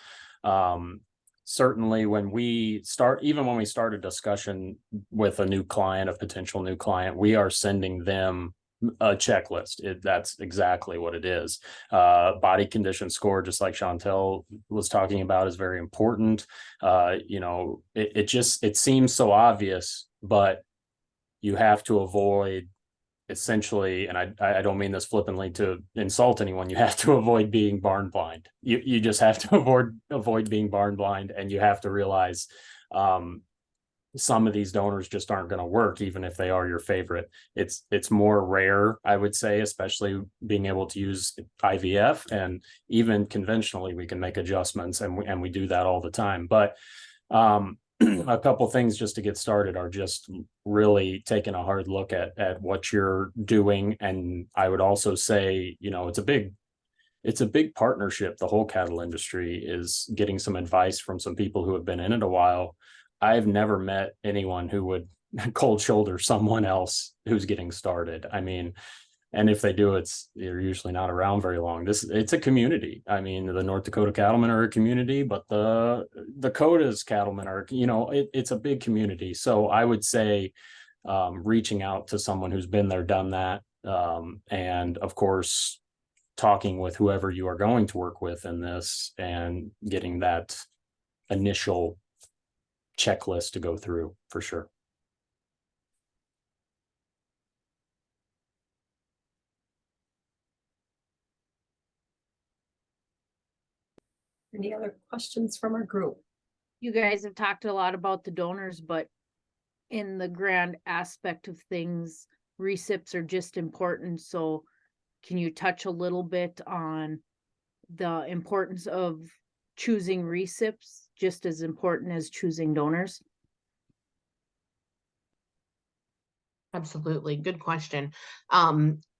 Certainly when we start a discussion with a new client, a potential new client, we are sending them a checklist. That's exactly what it is. Body condition score, just like Chantel was talking about, is very important. It seems so obvious, but you have to avoid, essentially, and I don't mean this flippantly to insult anyone, you have to avoid being barn blind. You just have to avoid being barn blind, and you have to realize some of these donors just aren't going to work, even if they are your favorite. It's more rare, I would say, especially being able to use IVF, and even conventionally we can make adjustments, and we do that all the time. But a couple things just to get started are just really taking a hard look at what you're doing. And I would also say, it's a big partnership. The whole cattle industry is getting some advice from some people who have been in it a while. I've never met anyone who would cold shoulder someone else who's getting started. I mean, and if they do, they're usually not around very long. It's a community. I mean, the North Dakota cattlemen are a community, but the Dakota's cattlemen are, it's a big community. So I would say reaching out to someone who's been there, done that, and of course, talking with whoever you are going to work with in this and getting that initial checklist to go through for sure. Any other questions from our group? You guys have talked a lot about the donors, but in the grand aspect of things, recips are just important. So can you touch a little bit on the importance of choosing recips, just as important as choosing donors? Absolutely. Good question.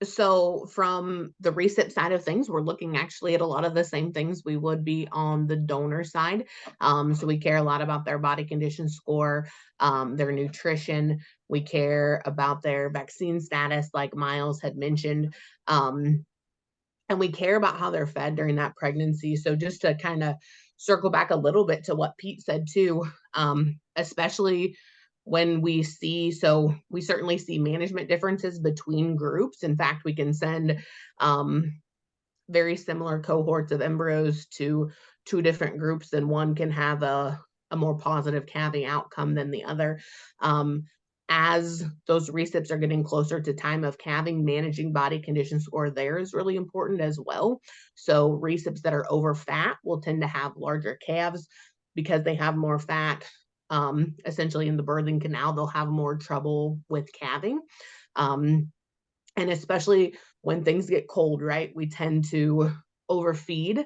So from the recip side of things, we're looking actually at a lot of the same things we would be on the donor side. So we care a lot about their body condition score, their nutrition. We care about their vaccine status, like Miles had mentioned. And we care about how they're fed during that pregnancy. So just to kind of circle back a little bit to what Pete said too, especially when we certainly see management differences between groups. In fact, we can send very similar cohorts of embryos to two different groups, and one can have a more positive calving outcome than the other. As those recips are getting closer to time of calving, managing body condition score there is really important as well. So recips that are over fat will tend to have larger calves because they have more fat. Essentially in the birthing canal, they'll have more trouble with calving. And especially when things get cold, right? We tend to overfeed.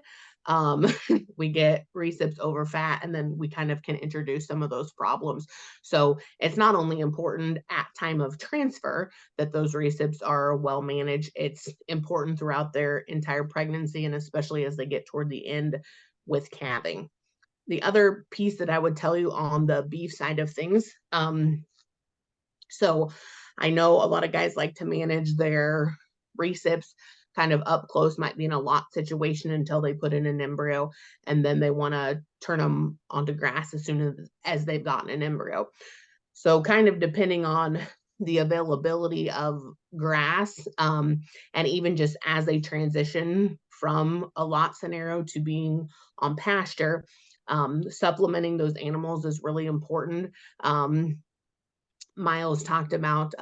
We get recips over fat, and then we kind of can introduce some of those problems. So it's not only important at time of transfer that those recips are well managed, it's important throughout their entire pregnancy, and especially as they get toward the end with calving. The other piece that I would tell you on the beef side of things, so I know a lot of guys like to manage their recips kind of up close, might be in a lot situation until they put in an embryo, and then they want to turn them onto grass as soon as they've gotten an embryo. So kind of depending on the availability of grass, and even just as they transition from a lot scenario to being on pasture, supplementing those animals is really important. Miles talked about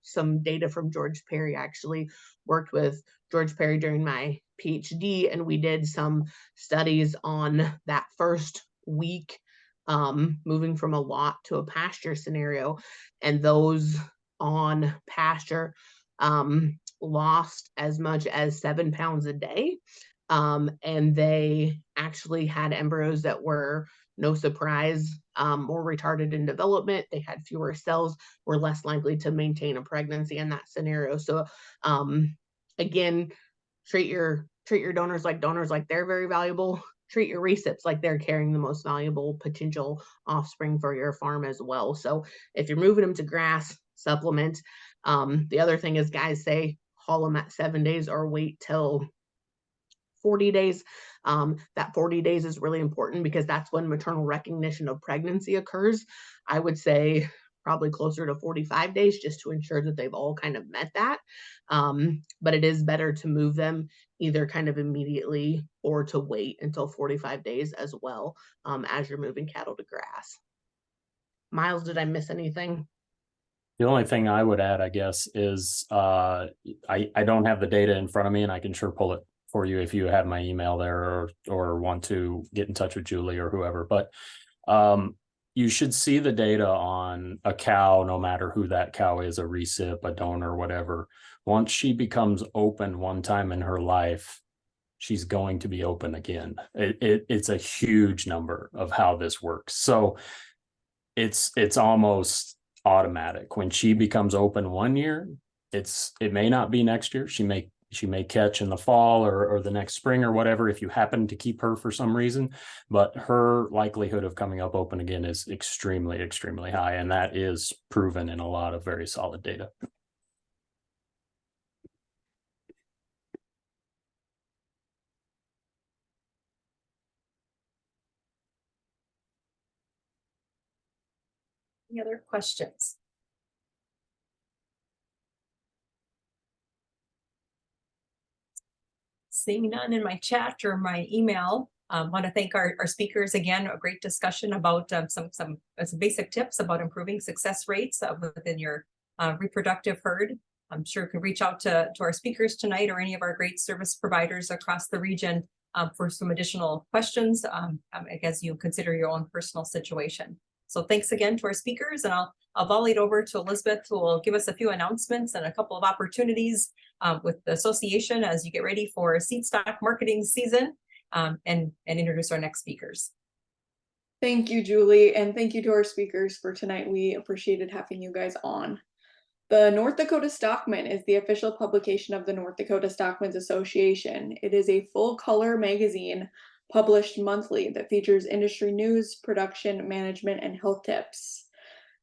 some data from George Perry. I actually worked with George Perry during my PhD, and we did some studies on that first week, moving from a lot to a pasture scenario, and those on pasture lost as much as 7 pounds a day. And they actually had embryos that were, no surprise, more retarded in development. They had fewer cells, were less likely to maintain a pregnancy in that scenario. So again, treat your donors like they're very valuable. Treat your recips like they're carrying the most valuable potential offspring for your farm as well. So if you're moving them to grass, supplement. The other thing is, guys say haul them at 7 days or wait till 40 days. That 40 days is really important because that's when maternal recognition of pregnancy occurs. I would say probably closer to 45 days just to ensure that they've all kind of met that. But it is better to move them either kind of immediately or to wait until 45 days as well, as you're moving cattle to grass. Miles, did I miss anything? The only thing I would add, I guess, is I don't have the data in front of me, and I can sure pull it for you if you have my email there or want to get in touch with Julie or whoever. But you should see the data on a cow, no matter who that cow is, a recip, a donor, whatever. Once she becomes open one time in her life, she's going to be open again. It's a huge number of how this works. So it's almost automatic. When she becomes open 1 year, it may not be next year. She may catch in the fall or the next spring or whatever, if you happen to keep her for some reason, but her likelihood of coming up open again is extremely, extremely high. And that is proven in a lot of very solid data. Any other questions? Seeing none in my chat or my email, want to thank our speakers again. A great discussion about some basic tips about improving success rates within your reproductive herd. I'm sure you can reach out to our speakers tonight or any of our great service providers across the region for some additional questions as you consider your own personal situation. So thanks again to our speakers, and I'll volley it over to Elizabeth, who will give us a few announcements and a couple of opportunities with the association as you get ready for Seedstock marketing season, and introduce our next speakers. Thank you, Julie, and thank you to our speakers for tonight. We appreciated having you guys on. The North Dakota Stockman is the official publication of the North Dakota Stockmen's Association. It is a full-color magazine published monthly that features industry news, production, management, and health tips.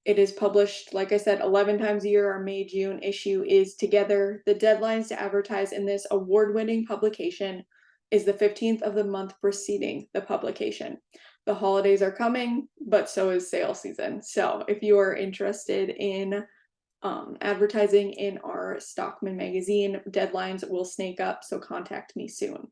It is published, like I said, 11 times a year. Our May-June issue is together. The deadlines to advertise in this award-winning publication is the 15th of the month preceding the publication. The holidays are coming, but so is sale season. So if you are interested in advertising in our Stockman magazine, deadlines will snake up, so contact me soon.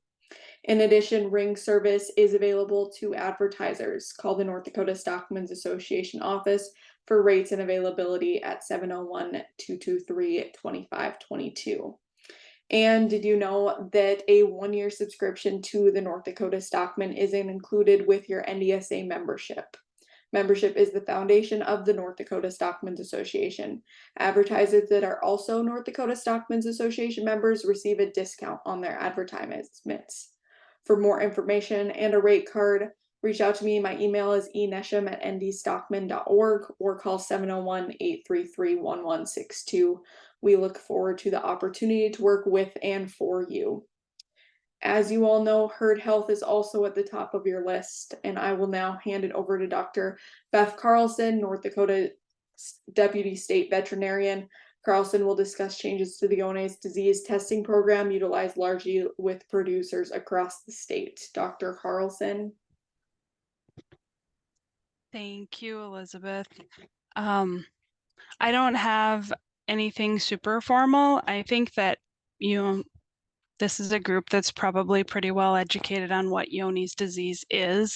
In addition, ring service is available to advertisers. Call the North Dakota Stockmen's Association office for rates and availability at 701-223-2522. And did you know that a 1-year subscription to the North Dakota Stockman is included with your NDSA membership? Membership is the foundation of the North Dakota Stockmen's Association. Advertisers that are also North Dakota Stockmen's Association members receive a discount on their advertisements. For more information and a rate card, reach out to me. My email is enesham@ndstockman.org or call 701-833-1162. We look forward to the opportunity to work with and for you. As you all know, herd health is also at the top of your list, and I will now hand it over to Dr. Beth Carlson, North Dakota Deputy State Veterinarian. Carlson will discuss changes to the Gonorrhea disease testing program utilized largely with producers across the state. Dr. Carlson. Thank you, Elizabeth. I don't have anything super formal. I think that, this is a group that's probably pretty well educated on what Johne's disease is.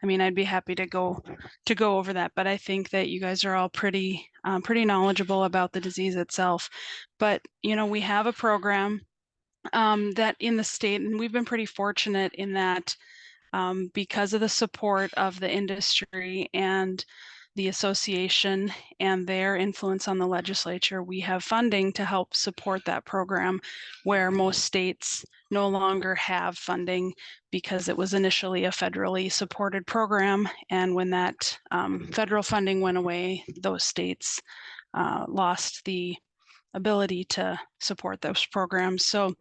I mean, I'd be happy to go over that, but I think that you guys are all pretty knowledgeable about the disease itself. But we have a program that in the state, and we've been pretty fortunate in that because of the support of the industry and the association and their influence on the legislature, we have funding to help support that program, where most states no longer have funding because it was initially a federally supported program. And when that federal funding went away, those states lost the ability to support those programs. So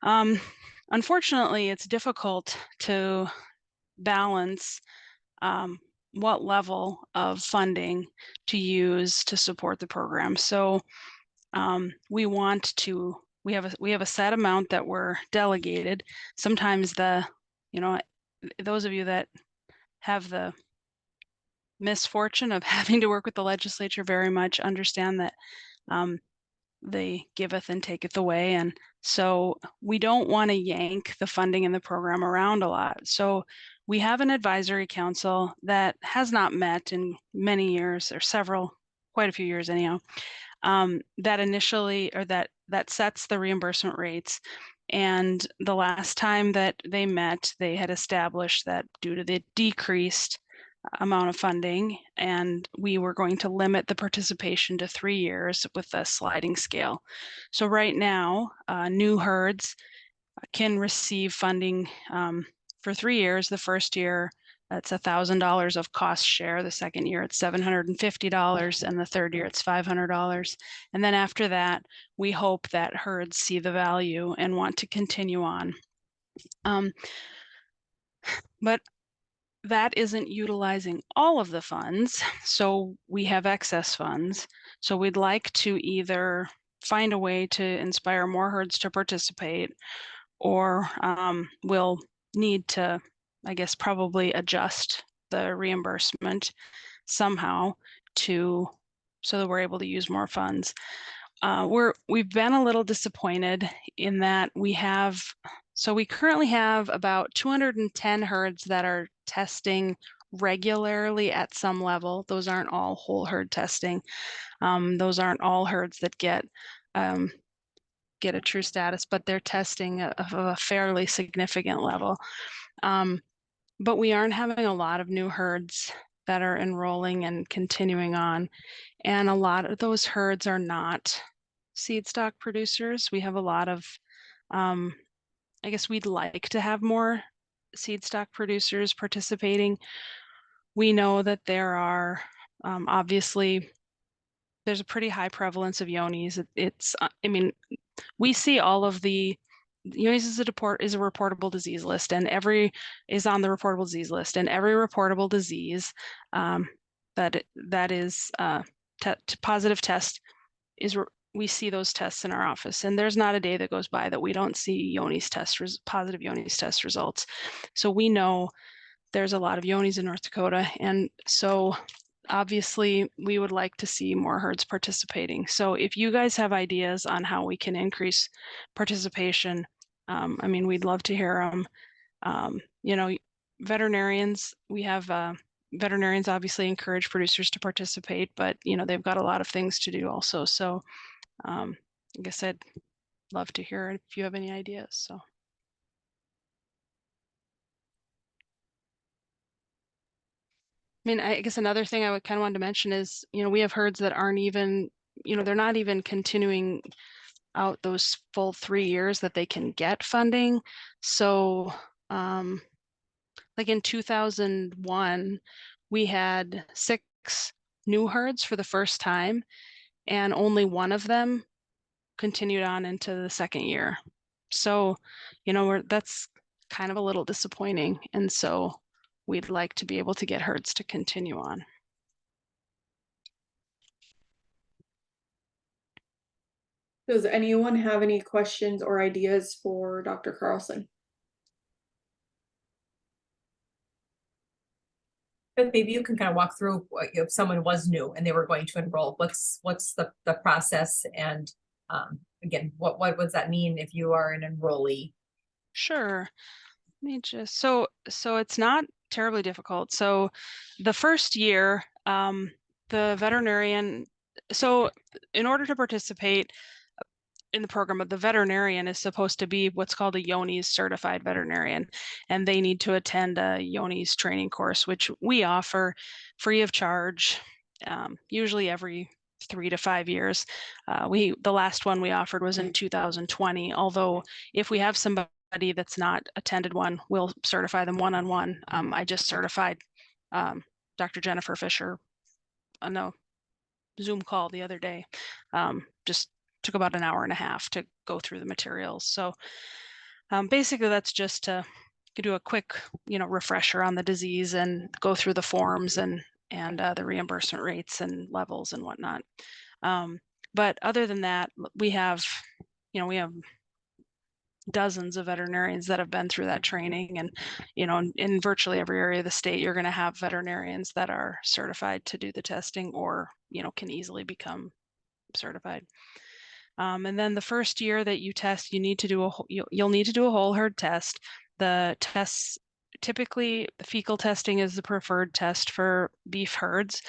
unfortunately, it's difficult to balance what level of funding to use to support the program. So we have a set amount that we're delegated. Sometimes those of you that have the misfortune of having to work with the legislature very much understand that they giveth and taketh away. And so we don't want to yank the funding in the program around a lot. So we have an advisory council that has not met in many years, or quite a few years anyhow, that initially, or that sets the reimbursement rates. And the last time that they met, they had established that due to the decreased amount of funding, and we were going to limit the participation to 3 years with a sliding scale. So right now, new herds can receive funding for 3 years. The first year, it's $1,000 of cost share. The second year, it's $750, and the third year, it's $500. And then after that, we hope that herds see the value and want to continue on. But that isn't utilizing all of the funds, so we have excess funds. So we'd like to either find a way to inspire more herds to participate, or we'll need to, I guess, probably adjust the reimbursement somehow so that we're able to use more funds. We've been a little disappointed in that we currently have about 210 herds that are testing regularly at some level. Those aren't all whole herd testing. Those aren't all herds that get a true status, but they're testing of a fairly significant level. But we aren't having a lot of new herds that are enrolling and continuing on. And a lot of those herds are not seed stock producers. We have a lot of, I guess we'd like to have more seed stock producers participating. We know that there are, obviously, there's a pretty high prevalence of Johne's. We see all of Johne's is a reportable disease list, and is on the reportable disease list, and every reportable disease that is positive test we see those tests in our office, and there's not a day that goes by that we don't see positive Johne's test results. So we know there's a lot of Johne's in North Dakota, and so obviously we would like to see more herds participating. So if you guys have ideas on how we can increase participation, we'd love to hear them. Veterinarians, we have veterinarians obviously encourage producers to participate, but they've got a lot of things to do also. So I guess I'd love to hear it if you have any ideas. So. I guess another thing I would kind of want to mention is, we have herds that aren't even, they're not even continuing out those full 3 years that they can get funding. So, like in 2001, we had 6 new herds for the first time, and only one of them continued on into the second year. So, that's kind of a little disappointing. And so we'd like to be able to get herds to continue on. Does anyone have any questions or ideas for Dr. Carlson? But maybe you can kind of walk through if someone was new and they were going to enroll, what's the process, and again, what does that mean if you are an enrollee? Sure. Let me just so it's not terribly difficult. So the first year, the veterinarian, so in order to participate in the program, the veterinarian is supposed to be what's called a Yonis certified veterinarian, and they need to attend a Yonis training course, which we offer free of charge, usually every 3 to 5 years. The last one we offered was in 2020, although if we have somebody that's not attended one, we'll certify them one-on-one. I just certified Dr. Jennifer Fisher on a Zoom call the other day. Just took about an hour and a half to go through the materials. So basically that's just to do a quick, refresher on the disease and go through the forms and the reimbursement rates and levels and whatnot. But other than that, we have dozens of veterinarians that have been through that training, and in virtually every area of the state, you're going to have veterinarians that are certified to do the testing, or can easily become certified. And then the first year that you test, you'll need to do a whole herd test. The tests, typically the fecal testing is the preferred test for beef herds,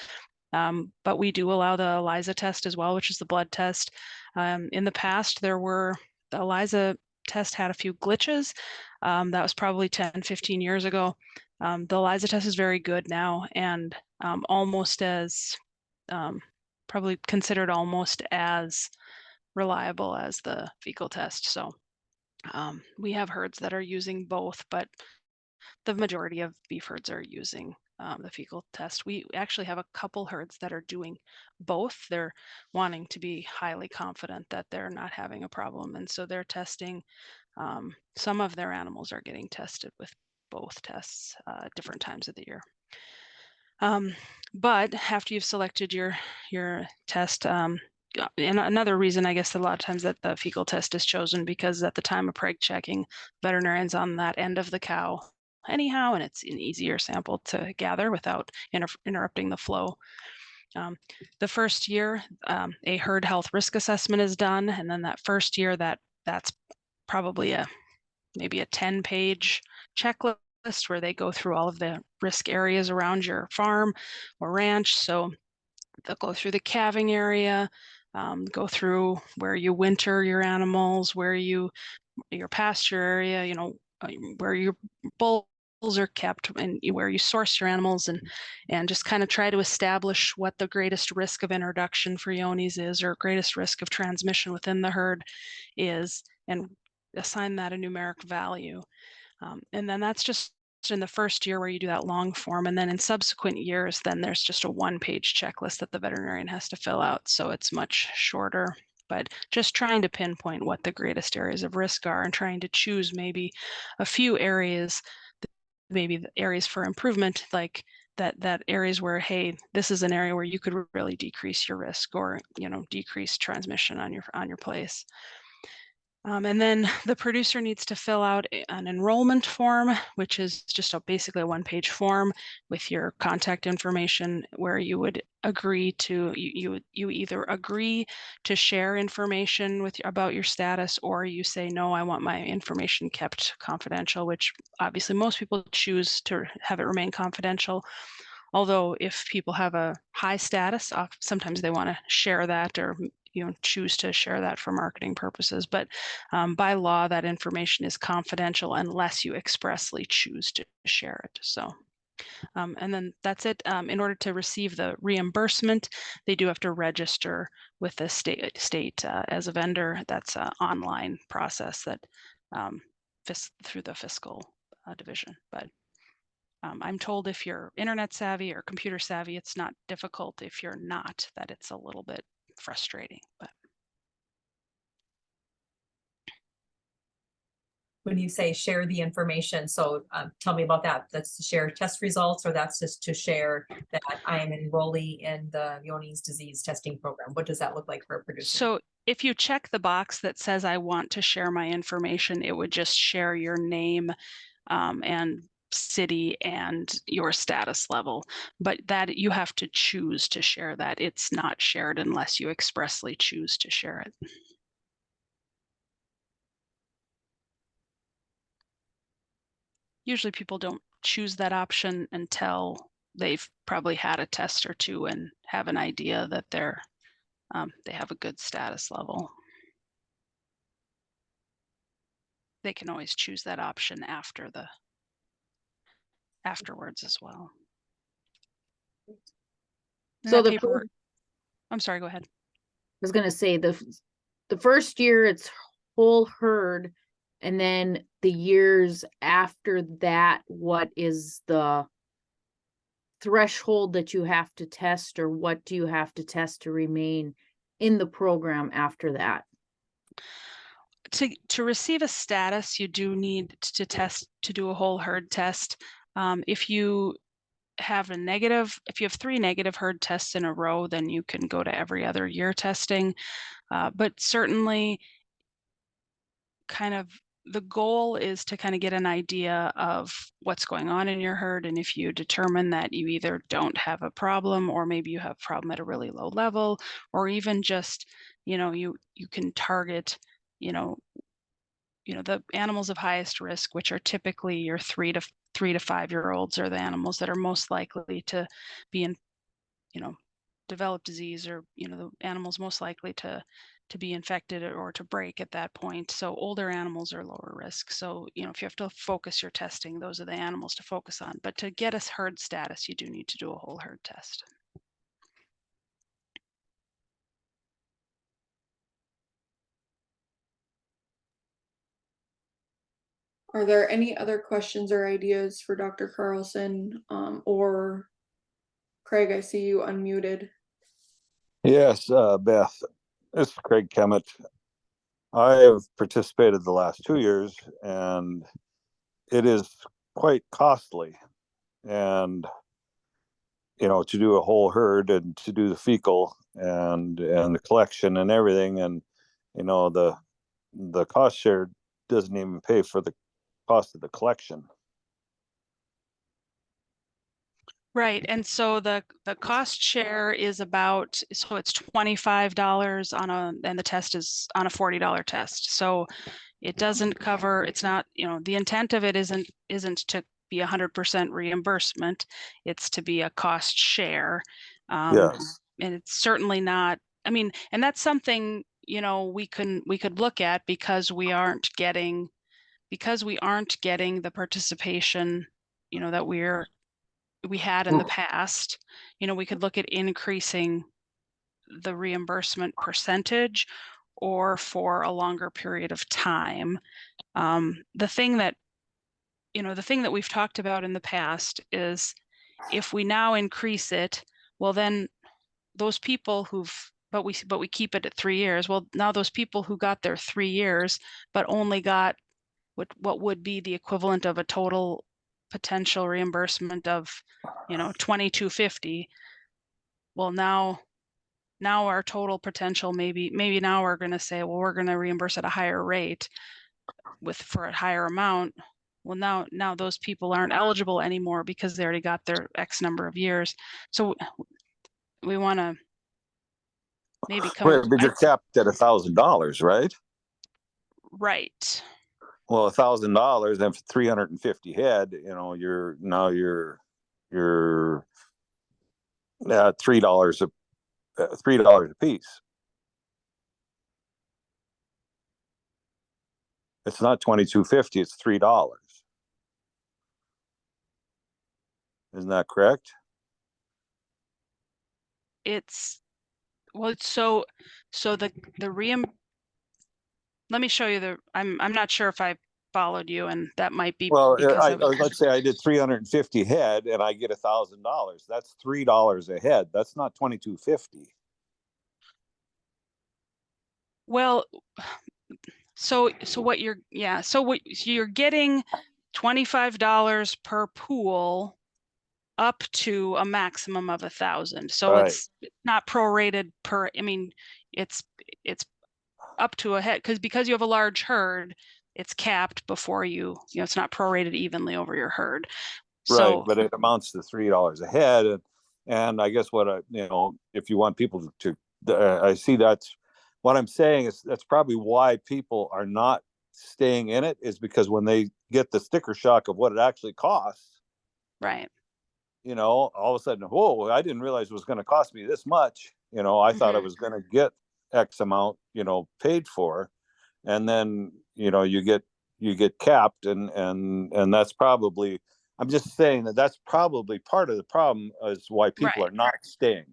but we do allow the ELISA test as well, which is the blood test. In the past, the ELISA test had a few glitches. That was probably 10, 15 years ago. The ELISA test is very good now, and almost as probably considered almost as reliable as the fecal test. So we have herds that are using both, but the majority of beef herds are using the fecal test. We actually have a couple herds that are doing both. They're wanting to be highly confident that they're not having a problem, and so they're testing. Some of their animals are getting tested with both tests at different times of the year. But after you've selected your test, and another reason, I guess, that a lot of times that the fecal test is chosen, because at the time of preg checking, veterinarian's on that end of the cow anyhow, and it's an easier sample to gather without interrupting the flow. The first year, a herd health risk assessment is done, and then that first year, that's probably maybe a 10-page checklist where they go through all of the risk areas around your farm or ranch. So they'll go through the calving area, go through where you winter your animals, where your pasture area, where your bulls are kept, and where you source your animals, and just kind of try to establish what the greatest risk of introduction for Yonis is, or greatest risk of transmission within the herd is, and assign that a numeric value. And then that's just in the first year where you do that long form. And then in subsequent years, then there's just a 1-page checklist that the veterinarian has to fill out. So it's much shorter, but just trying to pinpoint what the greatest areas of risk are, and trying to choose maybe a few areas, maybe the areas for improvement, like that areas where, hey, this is an area where you could really decrease your risk, or decrease transmission on your place. And then the producer needs to fill out an enrollment form, which is just basically a 1-page form with your contact information, where you would agree to, you either agree to share information about your status, or you say, no, I want my information kept confidential, which obviously most people choose to have it remain confidential. Although if people have a high status, sometimes they want to share that, or choose to share that for marketing purposes. But by law, that information is confidential unless you expressly choose to share it. So, and then that's it. In order to receive the reimbursement, they do have to register with the state as a vendor. That's an online process that through the fiscal division. But I'm told if you're internet savvy or computer savvy, it's not difficult. If you're not, that it's a little bit frustrating. But when you say share the information, so tell me about that. That's to share test results, or that's just to share that I am an enrollee in the Yonis disease testing program? What does that look like for a producer? So if you check the box that says I want to share my information, it would just share your name and city and your status level, but that you have to choose to share that. It's not shared unless you expressly choose to share it. Usually people don't choose that option until they've probably had a test or two and have an idea that they have a good status level. They can always choose that option afterwards as well. And So that the paperwork, I'm sorry, go ahead. I was gonna say the first year it's whole herd, and then the years after that, what is the threshold that you have to test, or what do you have to test to remain in the program after that? To receive a status, you do need to do a whole herd test. If you have 3 negative herd tests in a row, then you can go to every other year testing. But certainly kind of the goal is to kind of get an idea of what's going on in your herd. And if you determine that you either don't have a problem, or maybe you have a problem at a really low level, or even just, you can target, the animals of highest risk, which are typically your 3 to 5 year olds, are the animals that are most likely to be in, develop disease, or, the animals most likely to be infected or to break at that point. So older animals are lower risk. So, if you have to focus your testing, those are the animals to focus on. But to get a herd status, you do need to do a whole herd test. Are there any other questions or ideas for Dr. Carlson, or Craig? I see you unmuted. Yes, Beth, this is Craig Kemet. I have participated the last 2 years, and it is quite costly. And to do a whole herd and to do the fecal and the collection and everything, and the cost share doesn't even pay for the cost of the collection. Right, and so the cost share is about, so it's $25 and the test is on a $40 test. So it doesn't cover, it's not, the intent of it isn't to be 100% reimbursement. It's to be a cost share. Yes. And it's certainly not, and that's something, we could look at, because we aren't getting the participation, that we had in the past. We could look at increasing the reimbursement percentage, or for a longer period of time. The thing that we've talked about in the past is, if we now increase it, well, then those people but we keep it at 3 years. Well, now those people who got their 3 years, but only got what would be the equivalent of a total potential reimbursement of, $2,250. Well, now our total potential, maybe now we're going to say, well, we're going to reimburse at a higher rate for a higher amount. Well, now those people aren't eligible anymore, because they already got their X number of years. So we want to maybe come. Right, but you're capped at $1,000, right? Right. Well, $1,000 and for 350 head, you're $3 $3 a piece. It's not $2,250, it's $3. Isn't that correct? It's so the let me show you I'm not sure if I followed you, and that might be because let's say I did 350 head and I get $1,000. That's $3 a head. That's not $2,250. Well, so what you're getting $25 per pool, up to a maximum of 1,000. So Right. It's not prorated per, it's up to a head, because you have a large herd, it's capped before it's not prorated evenly over your herd. Right, So but it amounts to $3 a head, and I guess if you want people to, I see that's what I'm saying is that's probably why people are not staying in it, is because when they get the sticker shock of what it actually costs, right. all of a sudden, whoa, I didn't realize it was going to cost me this much. I thought I was going to get X amount, paid for, and then you get capped, and that's probably, I'm just saying that's probably part of the problem is why people Right. are not staying.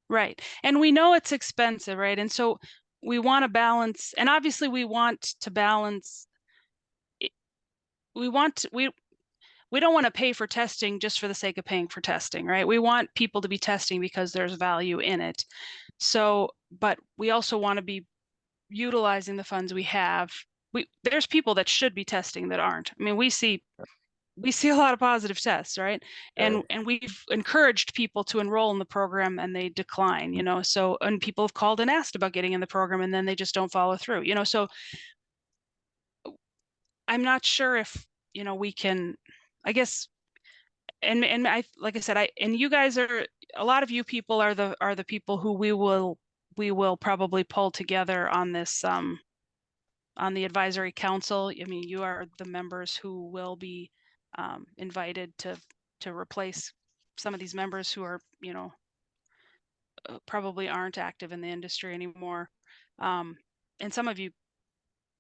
Right. And we know it's expensive, right? And so we want to balance, and obviously we want to balance. We don't want to pay for testing just for the sake of paying for testing, right? We want people to be testing because there's value in it. So, but we also want to be utilizing the funds we have. There's people that should be testing that aren't. I mean, we see a lot of positive tests, right? And we've encouraged people to enroll in the program and they decline, so, and people have called and asked about getting in the program and then they just don't follow through, so I'm not sure if, we can, I guess, and I, like I said, and you guys are, a lot of you people are the people who we will probably pull together on this, on the advisory council. I mean, you are the members who will be invited to replace some of these members who are, probably aren't active in the industry anymore. And some of you,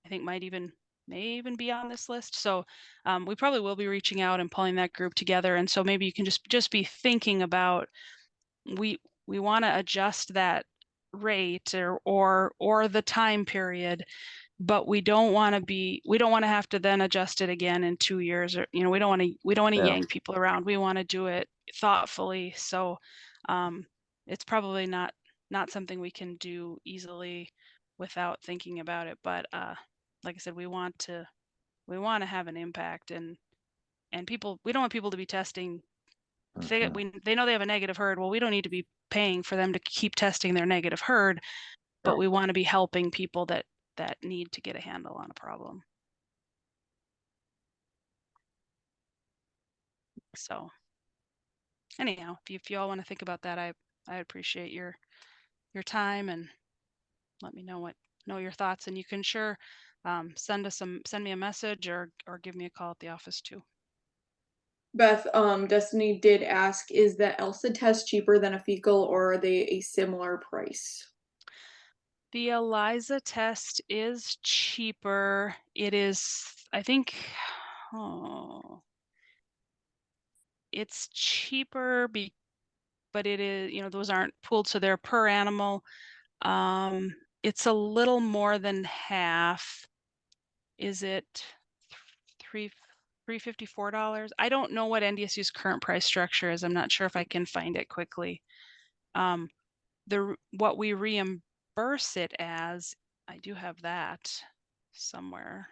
I think, may even be on this list. So we probably will be reaching out and pulling that group together. And so maybe you can just be thinking about, we want to adjust that rate or the time period, but we don't want to have to then adjust it again in 2 years, or we don't want to yank people around. We want to do it thoughtfully. So it's probably not something we can do easily without thinking about it, but like I said, we want to have an impact, and people, we don't want people to be testing. They know they have a negative herd. Well, we don't need to be paying for them to keep testing their negative herd, but we want to be helping people that need to get a handle on a problem. So anyhow, if you all want to think about that, I appreciate your time, and let me know your thoughts, and you can send me a message or give me a call at the office too. Beth, Destiny did ask, is the ELSA test cheaper than a fecal, or are they a similar price? The ELISA test is cheaper. It is, I think, it's cheaper, but it is, those aren't pooled, so they're per animal. It's a little more than half. Is it $354? I don't know what NDSU's current price structure is. I'm not sure if I can find it quickly. What we reimburse it as, I do have that somewhere.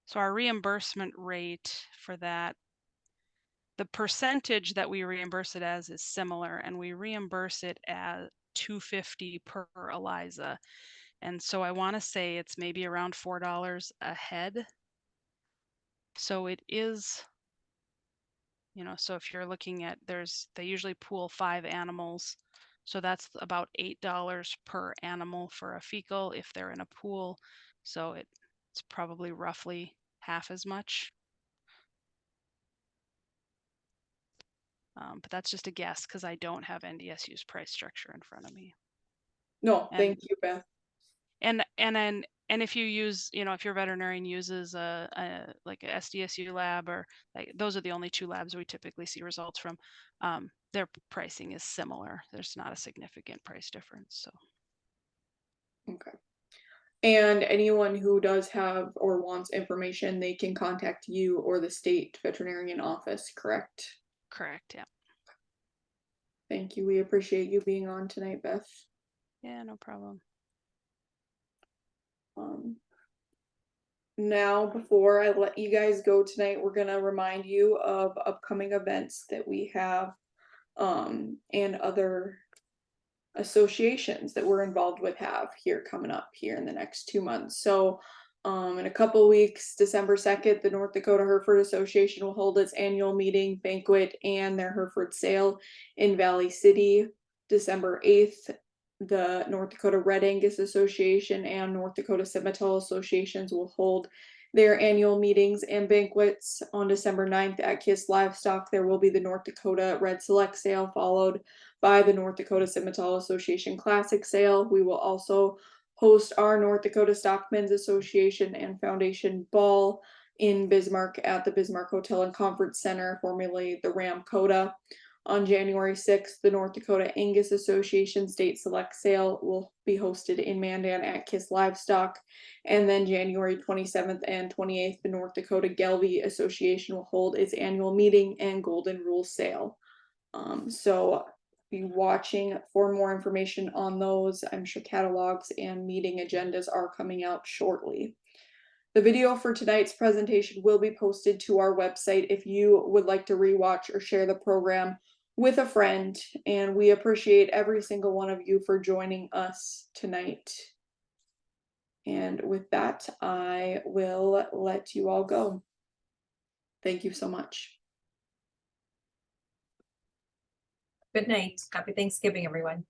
So our reimbursement rate for that, the percentage that we reimburse it as is similar, and we reimburse it at $250 per ELISA. And so I want to say it's maybe around $4 a head. So it is, so if you're looking at, they usually pool 5 animals. So that's about $8 per animal for a fecal if they're in a pool. So it's probably roughly half as much. But that's just a guess because I don't have NDSU's price structure in front of me. No, thank you, Beth. And if you use, if your veterinarian uses like a SDSU lab, or those are the only 2 labs we typically see results from, their pricing is similar. There's not a significant price difference. So. Okay. And anyone who does have or wants information, they can contact you or the state veterinarian office, correct? Correct, yeah. Thank you. We appreciate you being on tonight, Beth. Yeah, no problem. Now, before I let you guys go tonight, we're gonna remind you of upcoming events that we have, and other associations that we're involved with have here coming up here in the next 2 months. So In a couple weeks, December 2nd, the North Dakota Hereford Association will hold its annual meeting, banquet, and their Hereford sale in Valley City. December 8th, the North Dakota Red Angus Association and North Dakota Simmental Associations will hold their annual meetings and banquets. On December 9th at Kiss Livestock, there will be the North Dakota Red Select Sale, followed by the North Dakota Simmental Association Classic Sale. We will also host our North Dakota Stockmen's Association and Foundation Ball in Bismarck at the Bismarck Hotel and Conference Center, formerly the Ramcoda. On January 6th, the North Dakota Angus Association State Select Sale will be hosted in Mandan at Kiss Livestock. And then January 27th and 28th, the North Dakota Gelbvieh Association will hold its annual meeting and Golden Rule Sale. So be watching for more information on those. I'm sure catalogs and meeting agendas are coming out shortly. The video for tonight's presentation will be posted to our website if you would like to rewatch or share the program with a friend, and we appreciate every single one of you for joining us tonight. And with that, I will let you all go. Thank you so much. Good night. Happy Thanksgiving, everyone.